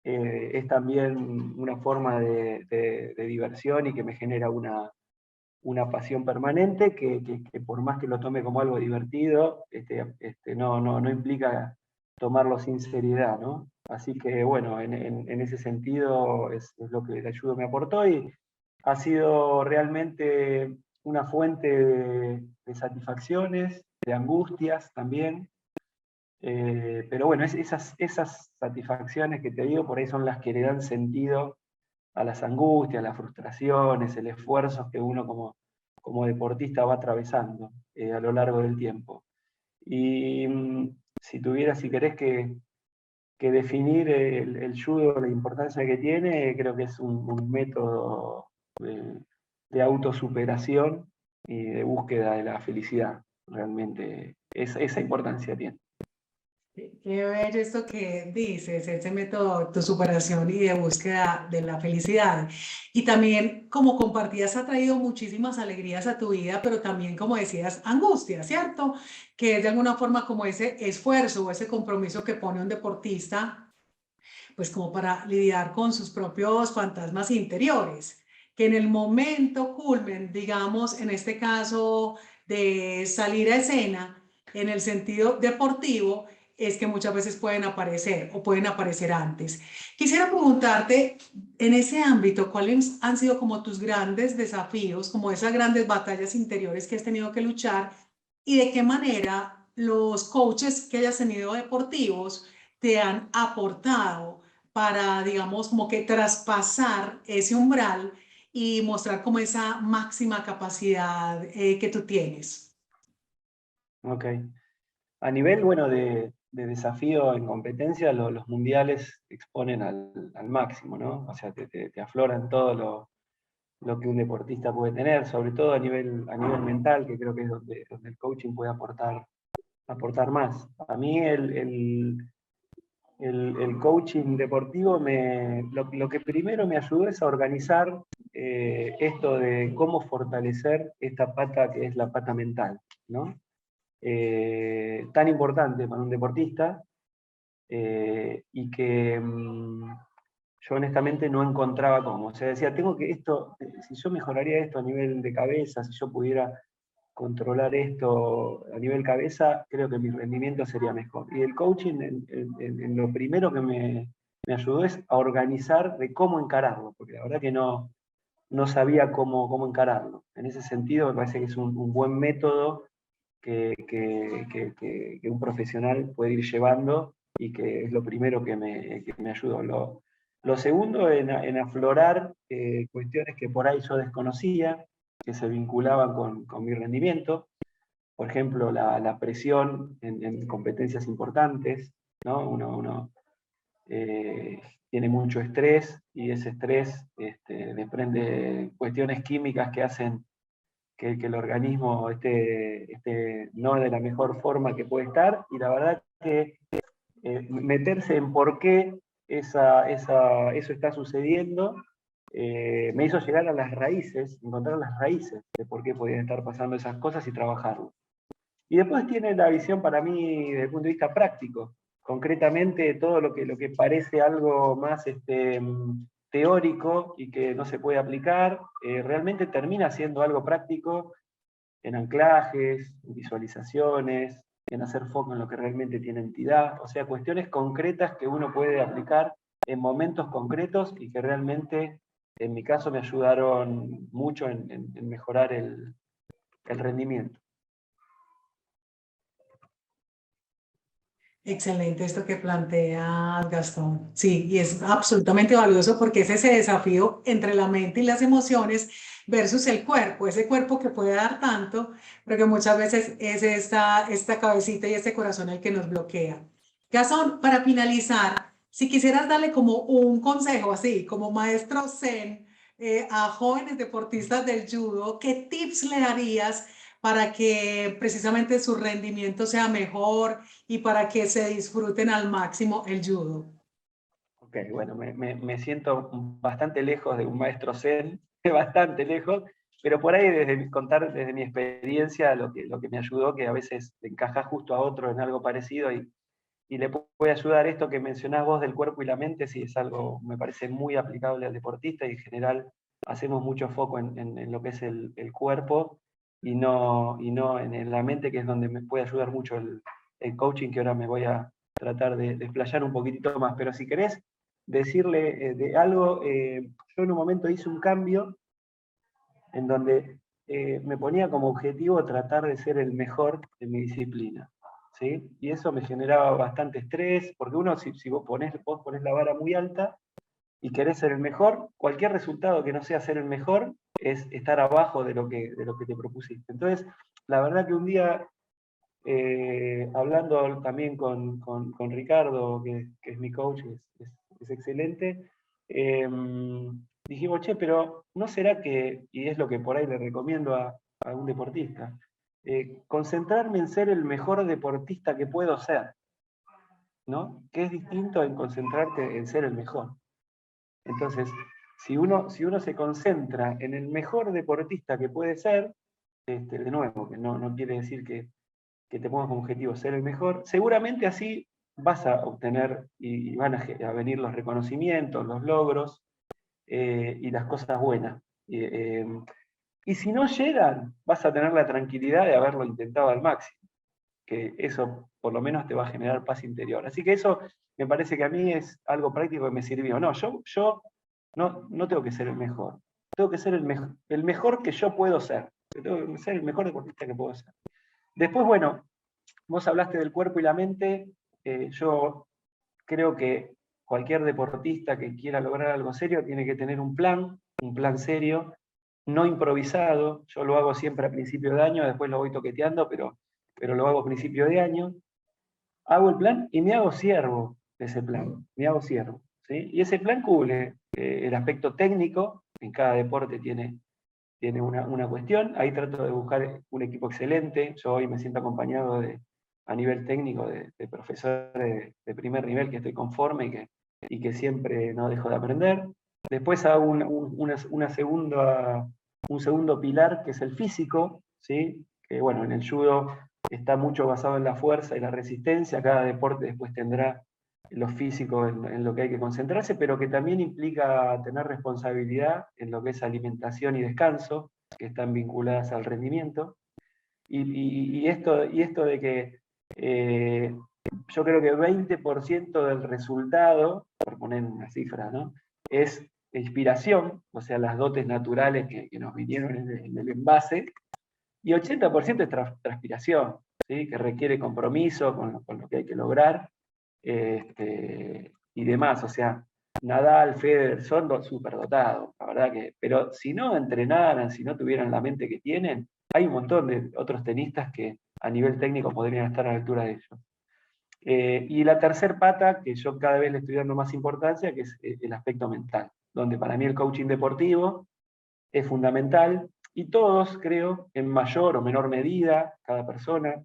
es también una forma de diversión y que me genera una pasión permanente que por más que lo tome como algo divertido, no implica tomarlo sin seriedad, ¿no? Así que bueno, en ese sentido es lo que el ayudo me aportó y ha sido realmente una fuente de satisfacciones, de angustias también. Pero bueno, esas satisfacciones que te digo, por ahí son las que le dan sentido a las angustias, las frustraciones, el esfuerzo que uno como deportista va atravesando a lo largo del tiempo. Y si querés que definir el judo, la importancia que tiene, creo que es un método de autosuperación y de búsqueda de la felicidad. Realmente esa importancia tiene. Qué bello esto que dices, ese método de superación y de búsqueda de la felicidad. Y también, como compartías, ha traído muchísimas alegrías a tu vida, pero también, como decías, angustia, ¿cierto? Que es de alguna forma como ese esfuerzo o ese compromiso que pone un deportista, pues como para lidiar con sus propios fantasmas interiores, que en el momento culmen, digamos, en este caso de salir a escena, en el sentido deportivo, es que muchas veces pueden aparecer o pueden aparecer antes. Quisiera preguntarte, en ese ámbito, ¿cuáles han sido como tus grandes desafíos, como esas grandes batallas interiores que has tenido que luchar y de qué manera los coaches que hayas tenido deportivos te han aportado para, digamos, como que traspasar ese umbral y mostrar como esa máxima capacidad que tú tienes? Ok. A nivel, bueno, de desafío en competencia, los mundiales exponen al máximo, ¿no? O sea, te afloran todo lo que un deportista puede tener, sobre todo a nivel mental, que creo que es donde el coaching puede aportar más. A mí el coaching deportivo lo que primero me ayudó es a organizar esto de cómo fortalecer esta pata que es la pata mental, ¿no? Tan importante para un deportista y que yo honestamente no encontraba cómo. O sea, decía, si yo mejoraría esto a nivel de cabeza, si yo pudiera controlar esto a nivel cabeza, creo que mi rendimiento sería mejor. Y el coaching, en lo primero que me ayudó es a organizar de cómo encararlo, porque la verdad que no sabía cómo encararlo. En ese sentido, me parece que es un buen método que un profesional puede ir llevando y que es lo primero que me ayudó. Lo segundo en aflorar cuestiones que por ahí yo desconocía, que se vinculaban con mi rendimiento, por ejemplo, la presión en competencias importantes, ¿no? Uno tiene mucho estrés y ese estrés desprende cuestiones químicas que hacen que el organismo esté no de la mejor forma que puede estar, y la verdad que meterse en por qué eso está sucediendo, me hizo llegar a las raíces, encontrar las raíces de por qué podían estar pasando esas cosas y trabajarlo. Y después tiene la visión para mí desde el punto de vista práctico, concretamente todo lo que parece algo más teórico y que no se puede aplicar, realmente termina siendo algo práctico en anclajes, en visualizaciones, en hacer foco en lo que realmente tiene entidad, o sea, cuestiones concretas que uno puede aplicar en momentos concretos y que realmente, en mi caso, me ayudaron mucho en mejorar el rendimiento. Excelente esto que planteas, Gastón. Sí, y es absolutamente valioso porque es ese desafío entre la mente y las emociones versus el cuerpo, ese cuerpo que puede dar tanto, pero que muchas veces es esta cabecita y este corazón el que nos bloquea. Gastón, para finalizar, si quisieras darle como un consejo así, como maestro Zen, a jóvenes deportistas del judo, ¿qué tips le darías para que precisamente su rendimiento sea mejor y para que se disfruten al máximo el judo? Ok. Ok, bueno, me siento bastante lejos de un maestro zen, bastante lejos, pero por ahí contar desde mi experiencia lo que me ayudó, que a veces encajas justo a otro en algo parecido y le puede ayudar esto que mencionás vos del cuerpo y la mente, sí es algo, me parece muy aplicable al deportista y en general hacemos mucho foco en lo que es el cuerpo y no en la mente, que es donde me puede ayudar mucho el coaching, que ahora me voy a tratar de explayar un poquitito más. Pero si querés decirle de algo, yo en un momento hice un cambio en donde me ponía como objetivo tratar de ser el mejor en mi disciplina. ¿Sí? Y eso me generaba bastante estrés, porque uno, si vos ponés la vara muy alta y querés ser el mejor, cualquier resultado que no sea ser el mejor es estar abajo de lo que te propusiste. Entonces, la verdad que un día, hablando también con Ricardo, que es mi coach, es excelente, dijimos, che, pero ¿no será que, y es lo que por ahí le recomiendo a un deportista, concentrarme en ser el mejor deportista que puedo ser, ¿no? Que es distinto en concentrarte en ser el mejor. Entonces, si uno se concentra en el mejor deportista que puede ser, de nuevo, que no quiere decir que te pongas como objetivo ser el mejor, seguramente así vas a obtener y van a venir los reconocimientos, los logros y las cosas buenas. Y si no llegan, vas a tener la tranquilidad de haberlo intentado al máximo, que eso por lo menos te va a generar paz interior. Así que eso me parece que a mí es algo práctico que me sirvió. No, yo no tengo que ser el mejor, tengo que ser el mejor que yo puedo ser. Tengo que ser el mejor deportista que puedo ser. Después, bueno, vos hablaste del cuerpo y la mente. Yo creo que cualquier deportista que quiera lograr algo serio tiene que tener un plan serio, no improvisado. Yo lo hago siempre a principio de año, después lo voy toqueteando, pero lo hago a principio de año. Hago el plan y me hago siervo de ese plan, me hago siervo. ¿Sí? Y ese plan cubre el aspecto técnico, en cada deporte tiene una cuestión. Ahí trato de buscar un equipo excelente. Yo hoy me siento acompañado a nivel técnico de profesores de primer nivel que estoy conforme y que siempre no dejo de aprender. Después hago un segundo pilar, que es el físico, ¿sí? Que bueno, en el judo está mucho basado en la fuerza y la resistencia. Cada deporte después tendrá lo físico en lo que hay que concentrarse, pero que también implica tener responsabilidad en lo que es alimentación y descanso, que están vinculadas al rendimiento. Y esto de que yo creo que 20% del resultado, por poner una cifra, ¿no? Es inspiración, o sea, las dotes naturales que nos vinieron en el envase, y 80% es transpiración, ¿sí? Que requiere compromiso con lo que hay que lograr, y demás. O sea, Nadal, Federer son superdotados, la verdad que, pero si no entrenaran, si no tuvieran la mente que tienen, hay un montón de otros tenistas que a nivel técnico podrían estar a la altura de ellos. Y la tercer pata, que yo cada vez le estoy dando más importancia, que es el aspecto mental, donde para mí el coaching deportivo es fundamental, y todos, creo, en mayor o menor medida, cada persona,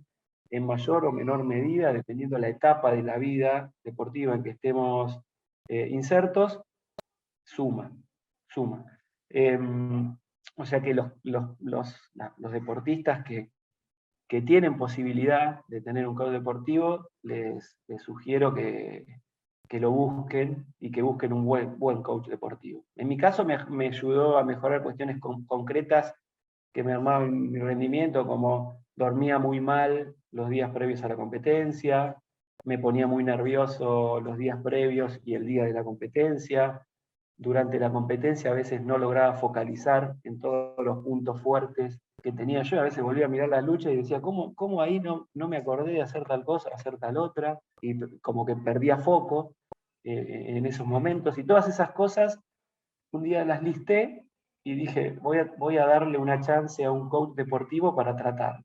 en mayor o menor medida, dependiendo de la etapa de la vida deportiva en que estemos insertos, suma. O sea que los deportistas que tienen posibilidad de tener un coach deportivo, les sugiero que lo busquen y que busquen un buen coach deportivo. En mi caso me ayudó a mejorar cuestiones concretas que me armaban mi rendimiento, como dormía muy mal los días previos a la competencia, me ponía muy nervioso los días previos y el día de la competencia. Durante la competencia a veces no lograba focalizar en todos los puntos fuertes que tenía yo. A veces volvía a mirar la lucha y decía, ¿cómo ahí no me acordé de hacer tal cosa, hacer tal otra? Y como que perdía foco en esos momentos. Y todas esas cosas, un día las listé y dije, voy a darle una chance a un coach deportivo para tratar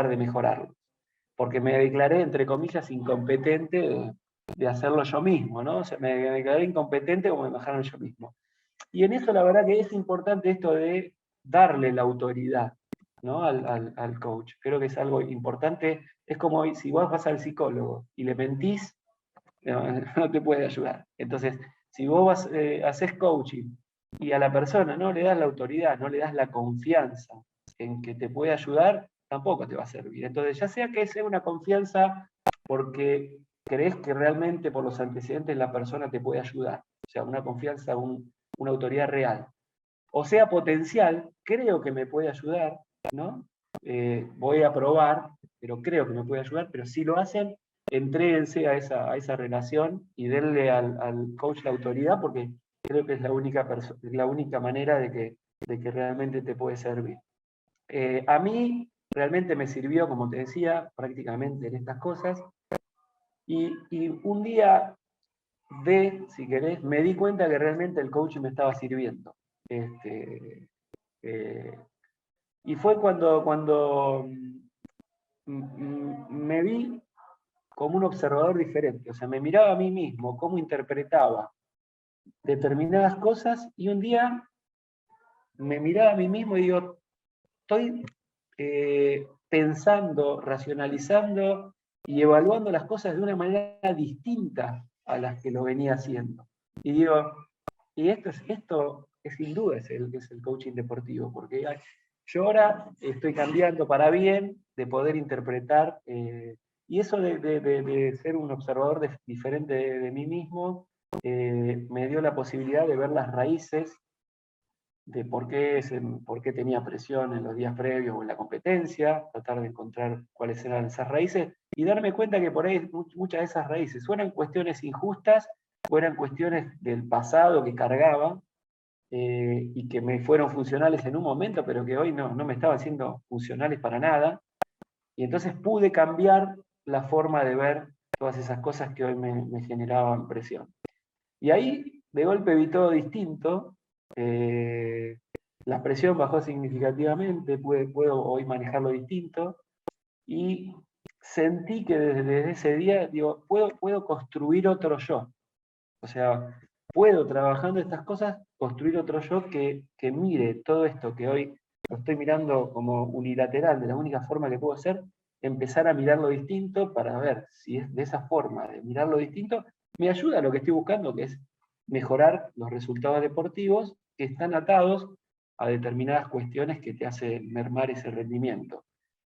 de mejorarlo. Porque me declaré, entre comillas, incompetente de hacerlo yo mismo, ¿no? O sea, me declaré incompetente como me bajaron yo mismo. Y en eso la verdad que es importante esto de darle la autoridad, ¿no? al coach. Creo que es algo importante. Es como si vos vas al psicólogo y le mentís, no te puede ayudar. Entonces, si vos haces coaching y a la persona no le das la autoridad, no le das la confianza en que te puede ayudar, tampoco te va a servir. Entonces, ya sea que sea una confianza porque crees que realmente por los antecedentes la persona te puede ayudar, o sea, una confianza, una autoridad real, o sea potencial, creo que me puede ayudar, ¿no? Voy a probar, pero creo que me puede ayudar, pero si lo hacen, entréguense a esa relación y denle al coach la autoridad, porque creo que es la única manera de que realmente te puede servir. A mí realmente me sirvió, como te decía, prácticamente en estas cosas, y un día si querés, me di cuenta que realmente el coaching me estaba sirviendo. Y fue cuando me vi como un observador diferente, o sea, me miraba a mí mismo, cómo interpretaba determinadas cosas, y un día me miraba a mí mismo y digo, estoy pensando, racionalizando y evaluando las cosas de una manera distinta a las que lo venía haciendo. Y digo, y esto es sin duda es el coaching deportivo, porque yo ahora estoy cambiando para bien, de poder interpretar, y eso de ser un observador diferente de mí mismo, me dio la posibilidad de ver las raíces de por qué tenía presión en los días previos o en la competencia, tratar de encontrar cuáles eran esas raíces, y darme cuenta que por ahí muchas de esas raíces o eran cuestiones injustas, o eran cuestiones del pasado que cargaba, y que me fueron funcionales en un momento, pero que hoy no me estaban siendo funcionales para nada, y entonces pude cambiar la forma de ver todas esas cosas que hoy me generaban presión. Y ahí, de golpe, vi todo distinto, la presión bajó significativamente, puedo hoy manejarlo distinto, y sentí que desde ese día, digo, puedo construir otro yo. O sea, puedo, trabajando estas cosas, construir otro yo que mire todo esto que hoy lo estoy mirando como unilateral, de la única forma que puedo hacer, empezar a mirarlo distinto para ver si es de esa forma, de mirarlo distinto, me ayuda a lo que estoy buscando, que es mejorar los resultados deportivos que están atados a determinadas cuestiones que te hacen mermar ese rendimiento.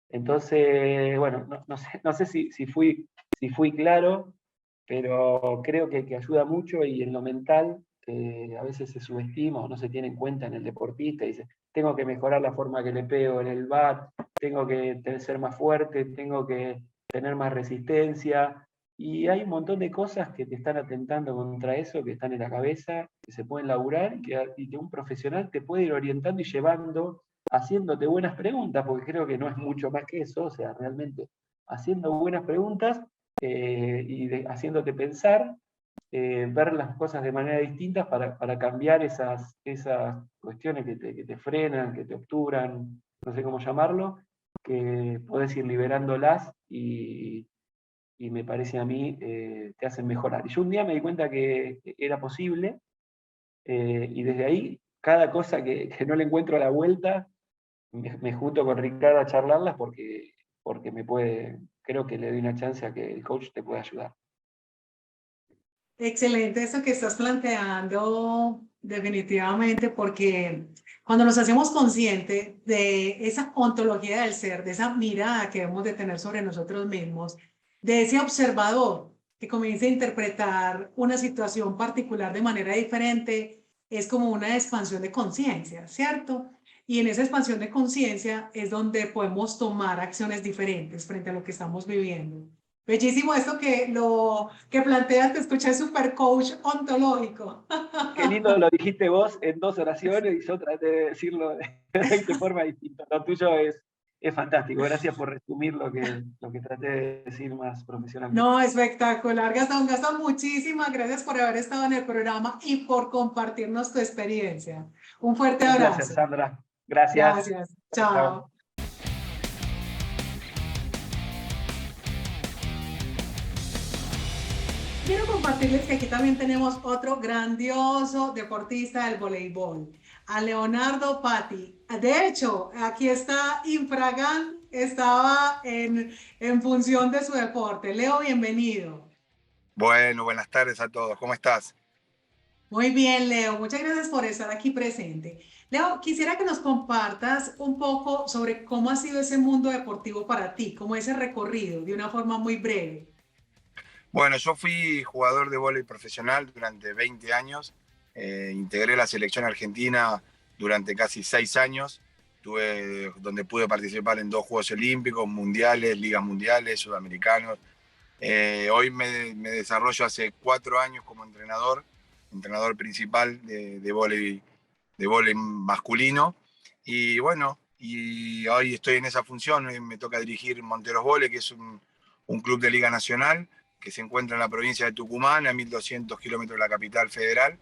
Entonces, bueno, no sé si fui claro, pero creo que ayuda mucho, y en lo mental, que a veces se subestima o no se tiene en cuenta en el deportista, dice, tengo que mejorar la forma que le pego en el bat, tengo que ser más fuerte, tengo que tener más resistencia, y hay un montón de cosas que te están atentando contra eso, que están en la cabeza, que se pueden laburar, y que un profesional te puede ir orientando y llevando, haciéndote buenas preguntas, porque creo que no es mucho más que eso, o sea, realmente haciendo buenas preguntas, haciéndote pensar, ver las cosas de manera distinta para cambiar esas cuestiones que te frenan, que te obturan, no sé cómo llamarlo, que podés ir liberándolas, y me parece a mí te hacen mejorar. Y yo un día me di cuenta que era posible, y desde ahí, cada cosa que no le encuentro a la vuelta, me junto con Ricardo a charlarlas, porque creo que le doy una chance a que el coach te pueda ayudar. Excelente eso que estás planteando, definitivamente, porque cuando nos hacemos conscientes de esa ontología del ser, de esa mirada que debemos de tener sobre nosotros mismos, de ese observador que comienza a interpretar una situación particular de manera diferente, es como una expansión de conciencia, ¿cierto? Y en esa expansión de conciencia es donde podemos tomar acciones diferentes frente a lo que estamos viviendo. Bellísimo esto que planteas, te escuché súper coach ontológico. Qué lindo lo dijiste vos en 2 oraciones, y yo traté de decirlo de 20 formas distintas. Lo tuyo es fantástico. Gracias por resumir lo que traté de decir más profesionalmente. No, espectacular, Gastón. Gastón, muchísimas gracias por haber estado en el programa y por compartirnos tu experiencia. Un fuerte abrazo. Gracias, Sandra. Gracias. Gracias. Chao. Quiero compartirles que aquí también tenemos otro grandioso deportista del voleibol, a Leonardo Patti. De hecho, aquí está Infragan, estaba en función de su deporte. Leo, bienvenido. Bueno, buenas tardes a todos. ¿Cómo estás? Muy bien, Leo. Muchas gracias por estar aquí presente. Leo, quisiera que nos compartas un poco sobre cómo ha sido ese mundo deportivo para ti, cómo ese recorrido, de una forma muy breve. Bueno, yo fui jugador de vóley profesional durante 20 años. Integré la selección argentina durante casi 6 años. Donde pude participar en 2 Juegos Olímpicos, mundiales, ligas mundiales, sudamericanos. Hoy me desarrollo hace 4 años como entrenador principal de vóley masculino. Y bueno, y hoy estoy en esa función. Hoy me toca dirigir Monteros Vóley, que es un club de Liga Nacional que se encuentra en la provincia de Tucumán, a 1.200 kilómetros de la capital federal.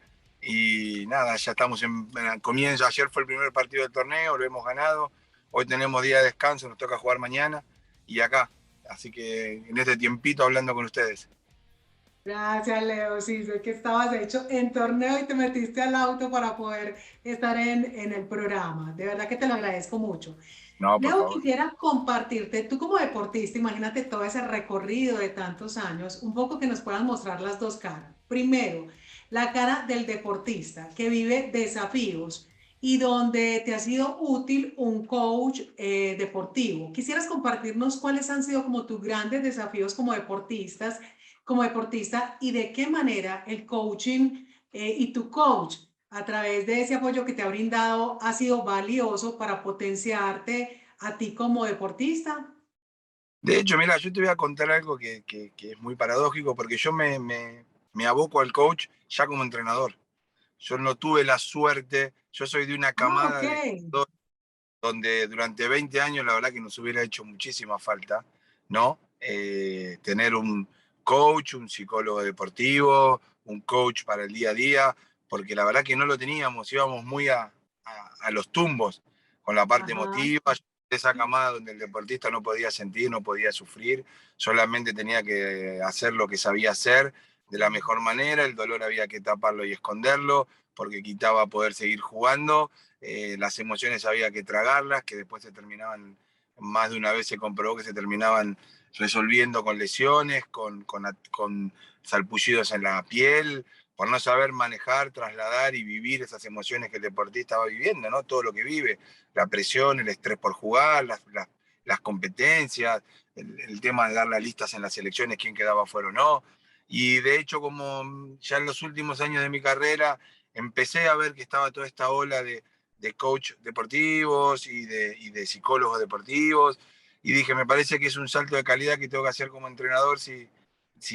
Y nada, ya estamos en comienzo. Ayer fue el primer partido del torneo, lo hemos ganado. Hoy tenemos día de descanso, nos toca jugar mañana. Y acá, así que en este tiempito hablando con ustedes. Gracias, Leo. Sí, sé que estabas, de hecho, en torneo y te metiste al auto para poder estar en el programa. De verdad que te lo agradezco mucho. No, por Leo, favor. quisiera compartirte, tú como deportista, imagínate todo ese recorrido de tantos años, un poco que nos puedan mostrar las dos caras. Primero, la cara del deportista que vive desafíos y donde te ha sido útil un coach deportivo. ¿Quisieras compartirnos cuáles han sido como tus grandes desafíos como deportista y de qué manera el coaching y tu coach a través de ese apoyo que te ha brindado ha sido valioso para potenciarte a ti como deportista? De hecho, mira, yo te voy a contar algo que es muy paradójico, porque yo me aboco al coach ya como entrenador. Yo no tuve la suerte, yo soy de una Ah, camada ok. de donde durante 20 años la verdad que nos hubiera hecho muchísima falta, ¿no? Tener un coach, un psicólogo deportivo, un coach para el día a día, porque la verdad que no lo teníamos, íbamos muy a los tumbos con la parte Ajá. emotiva, esa camada donde el deportista no podía sentir, no podía sufrir, solamente tenía que hacer lo que sabía hacer de la mejor manera, el dolor había que taparlo y esconderlo, porque quitaba poder seguir jugando, las emociones había que tragarlas, que después se terminaban, más de una vez se comprobó que se terminaban resolviendo con lesiones, con salpullidos en la piel, por no saber manejar, trasladar y vivir esas emociones que el deportista va viviendo, ¿no? Todo lo que vive, la presión, el estrés por jugar, las competencias, el tema de dar las listas en las elecciones, quién quedaba fuera o no. Y de hecho, como ya en los últimos años de mi carrera, empecé a ver que estaba toda esta ola de coach deportivos y de psicólogos deportivos. Y dije, me parece que es un salto de calidad que tengo que hacer como entrenador si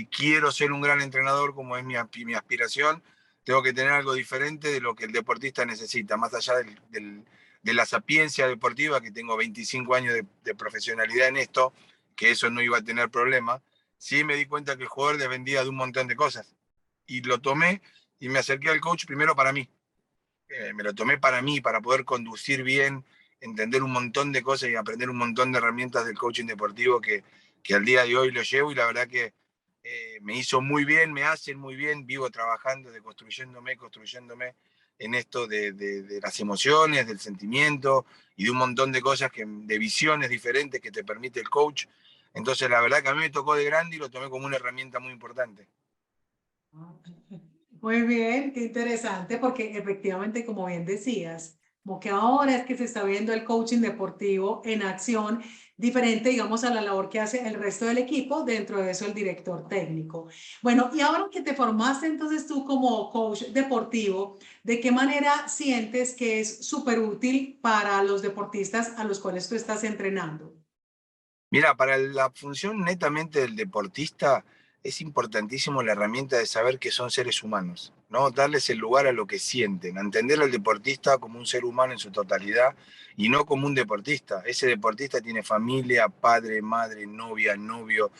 quiero ser un gran entrenador, como es mi aspiración, tengo que tener algo diferente de lo que el deportista necesita, más allá de la sapiencia deportiva, que tengo 25 años de profesionalidad en esto, que eso no iba a tener problema. Sí me di cuenta que el jugador dependía de un montón de cosas. Y lo tomé y me acerqué al coach primero para mí. Me lo tomé para mí, para poder conducir bien, entender un montón de cosas y aprender un montón de herramientas del coaching deportivo que al día de hoy lo llevo, y la verdad que me hizo muy bien, me hacen muy bien, vivo trabajando, construyéndome en esto de las emociones, del sentimiento y de un montón de cosas, de visiones diferentes que te permite el coach. Entonces la verdad que a mí me tocó de grande y lo tomé como una herramienta muy importante. Muy bien, qué interesante, porque efectivamente, como bien decías, como que ahora es que se está viendo el coaching deportivo en acción, diferente, digamos, a la labor que hace el resto del equipo, dentro de eso el director técnico. Bueno, y ahora que te formaste entonces tú como coach deportivo, ¿de qué manera sientes que es súper útil para los deportistas a los cuales tú estás entrenando? Mira, para la función netamente del deportista es importantísimo la herramienta de saber que son seres humanos, ¿no? Darles el lugar a lo que sienten, a entender al deportista como un ser humano en su totalidad y no como un deportista. Ese deportista tiene familia, padre, madre, novia, novio,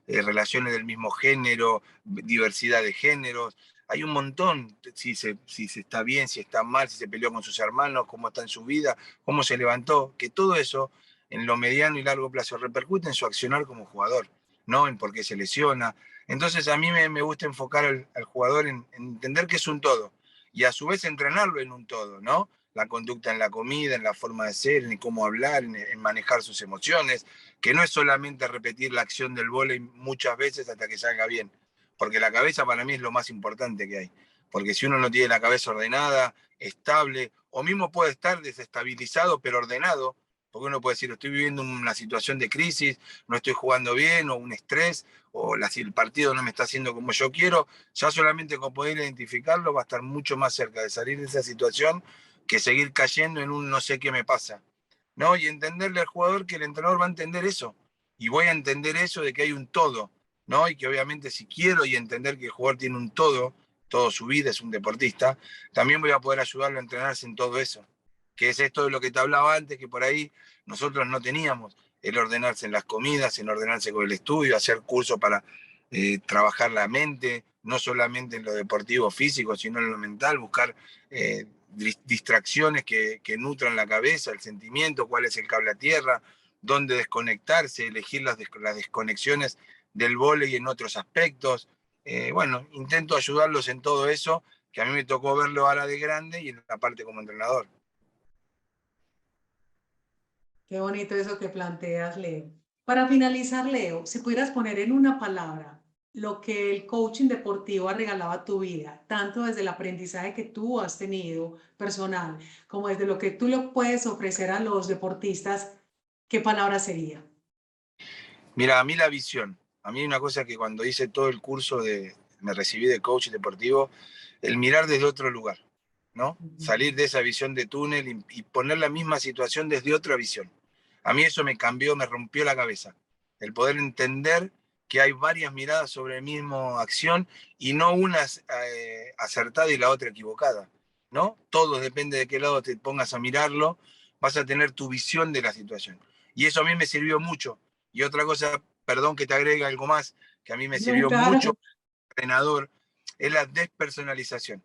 relaciones del mismo género, diversidad de géneros. Hay un montón, si se está bien, si está mal, si se peleó con sus hermanos, cómo está en su vida, cómo se levantó, que todo eso en lo mediano y largo plazo repercute en su accionar como jugador, ¿no? En por qué se lesiona. Entonces a mí me gusta enfocar al jugador en entender que es un todo y a su vez entrenarlo en un todo, ¿no? La conducta en la comida, en la forma de ser, en cómo hablar, en manejar sus emociones, que no es solamente repetir la acción del vóley muchas veces hasta que salga bien, porque la cabeza para mí es lo más importante que hay. Porque si uno no tiene la cabeza ordenada, estable, o mismo puede estar desestabilizado, pero ordenado, porque uno puede decir, estoy viviendo una situación de crisis, no estoy jugando bien, o un estrés, o si el partido no me está haciendo como yo quiero, ya solamente con poder identificarlo va a estar mucho más cerca de salir de esa situación que seguir cayendo en un no sé qué me pasa, ¿no? Y entenderle al jugador que el entrenador va a entender eso, y voy a entender eso de que hay un todo, ¿no? Y que obviamente si quiero y entender que el jugador tiene un todo, toda su vida es un deportista, también voy a poder ayudarlo a entrenarse en todo eso, que es esto de lo que te hablaba antes, que por ahí nosotros no teníamos, el ordenarse en las comidas, en ordenarse con el estudio, hacer cursos para trabajar la mente, no solamente en lo deportivo físico, sino en lo mental, buscar distracciones que nutran la cabeza, el sentimiento, cuál es el cable a tierra, dónde desconectarse, elegir las desconexiones del vóley en otros aspectos. Bueno, intento ayudarlos en todo eso, que a mí me tocó verlo ahora de grande y en la parte como entrenador. Qué bonito eso que planteas, Leo. Para finalizar, Leo, si pudieras poner en una palabra lo que el coaching deportivo ha regalado a tu vida, tanto desde el aprendizaje que tú has tenido personal, como desde lo que tú le puedes ofrecer a los deportistas, ¿qué palabra sería? Mira, a mí la visión. A mí una cosa que cuando hice todo el curso me recibí de coach deportivo, el mirar desde otro lugar, ¿no? Salir de esa visión de túnel y poner la misma situación desde otra visión. A mí eso me cambió, me rompió la cabeza. El poder entender que hay varias miradas sobre la misma acción y no una acertada y la otra equivocada, ¿no? Todo depende de qué lado te pongas a mirarlo, vas a tener tu visión de la situación. Y eso a mí me sirvió mucho. Y otra cosa, perdón que te agregue algo más, que a mí me No, sirvió mucho claro. entrenador, es la despersonalización,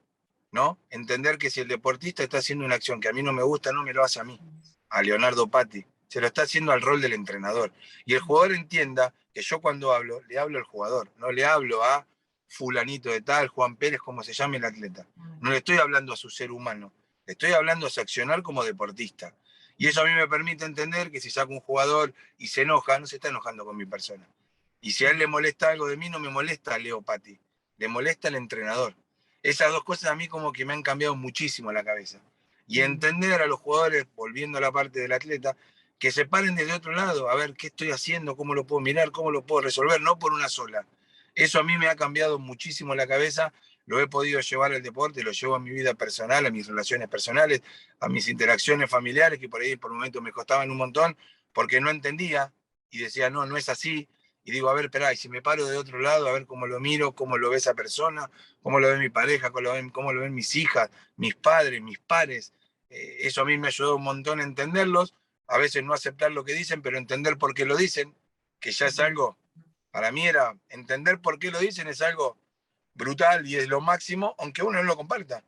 ¿no? Entender que si el deportista está haciendo una acción que a mí no me gusta, no me lo hace a mí, a Leonardo Patti, se lo está haciendo al rol del entrenador. Y el jugador entienda que yo cuando hablo, le hablo al jugador, no le hablo a fulanito de tal, Juan Pérez, como se llame el atleta. No le estoy hablando a su ser humano, le estoy hablando a su accionar como deportista. Y eso a mí me permite entender que si saco un jugador y se enoja, no se está enojando con mi persona. Y si a él le molesta algo de mí, no me molesta a Leo Patti, le molesta al entrenador. Esas dos cosas a mí como que me han cambiado muchísimo la cabeza. Y entender a los jugadores, volviendo a la parte del atleta, que se paren desde otro lado, a ver qué estoy haciendo, cómo lo puedo mirar, cómo lo puedo resolver, no por una sola. Eso a mí me ha cambiado muchísimo la cabeza, lo he podido llevar al deporte, lo llevo a mi vida personal, a mis relaciones personales, a mis interacciones familiares, que por ahí por momentos me costaban un montón, porque no entendía y decía, no, no es así. Y digo, a ver, espera, y si me paro de otro lado, a ver cómo lo miro, cómo lo ve esa persona, cómo lo ve mi pareja, cómo lo ven mis hijas, mis padres, mis pares. Eso a mí me ayudó un montón a entenderlos, a veces no aceptar lo que dicen, pero entender por qué lo dicen, que ya es algo, para mí era entender por qué lo dicen, es algo brutal y es lo máximo, aunque uno no lo comparta.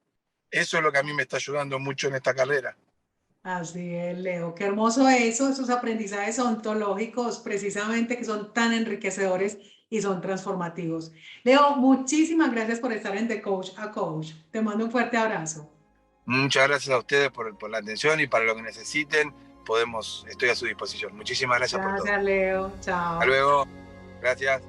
Eso es lo que a mí me está ayudando mucho en esta carrera. Así es, Leo. Qué hermoso eso, esos aprendizajes ontológicos, precisamente, que son tan enriquecedores y son transformativos. Leo, muchísimas gracias por estar en The Coach a Coach. Te mando un fuerte abrazo. Muchas gracias a ustedes por la atención y para lo que necesiten, estoy a su disposición. Muchísimas gracias por todo. Gracias, Leo. Chao. Hasta luego. Gracias.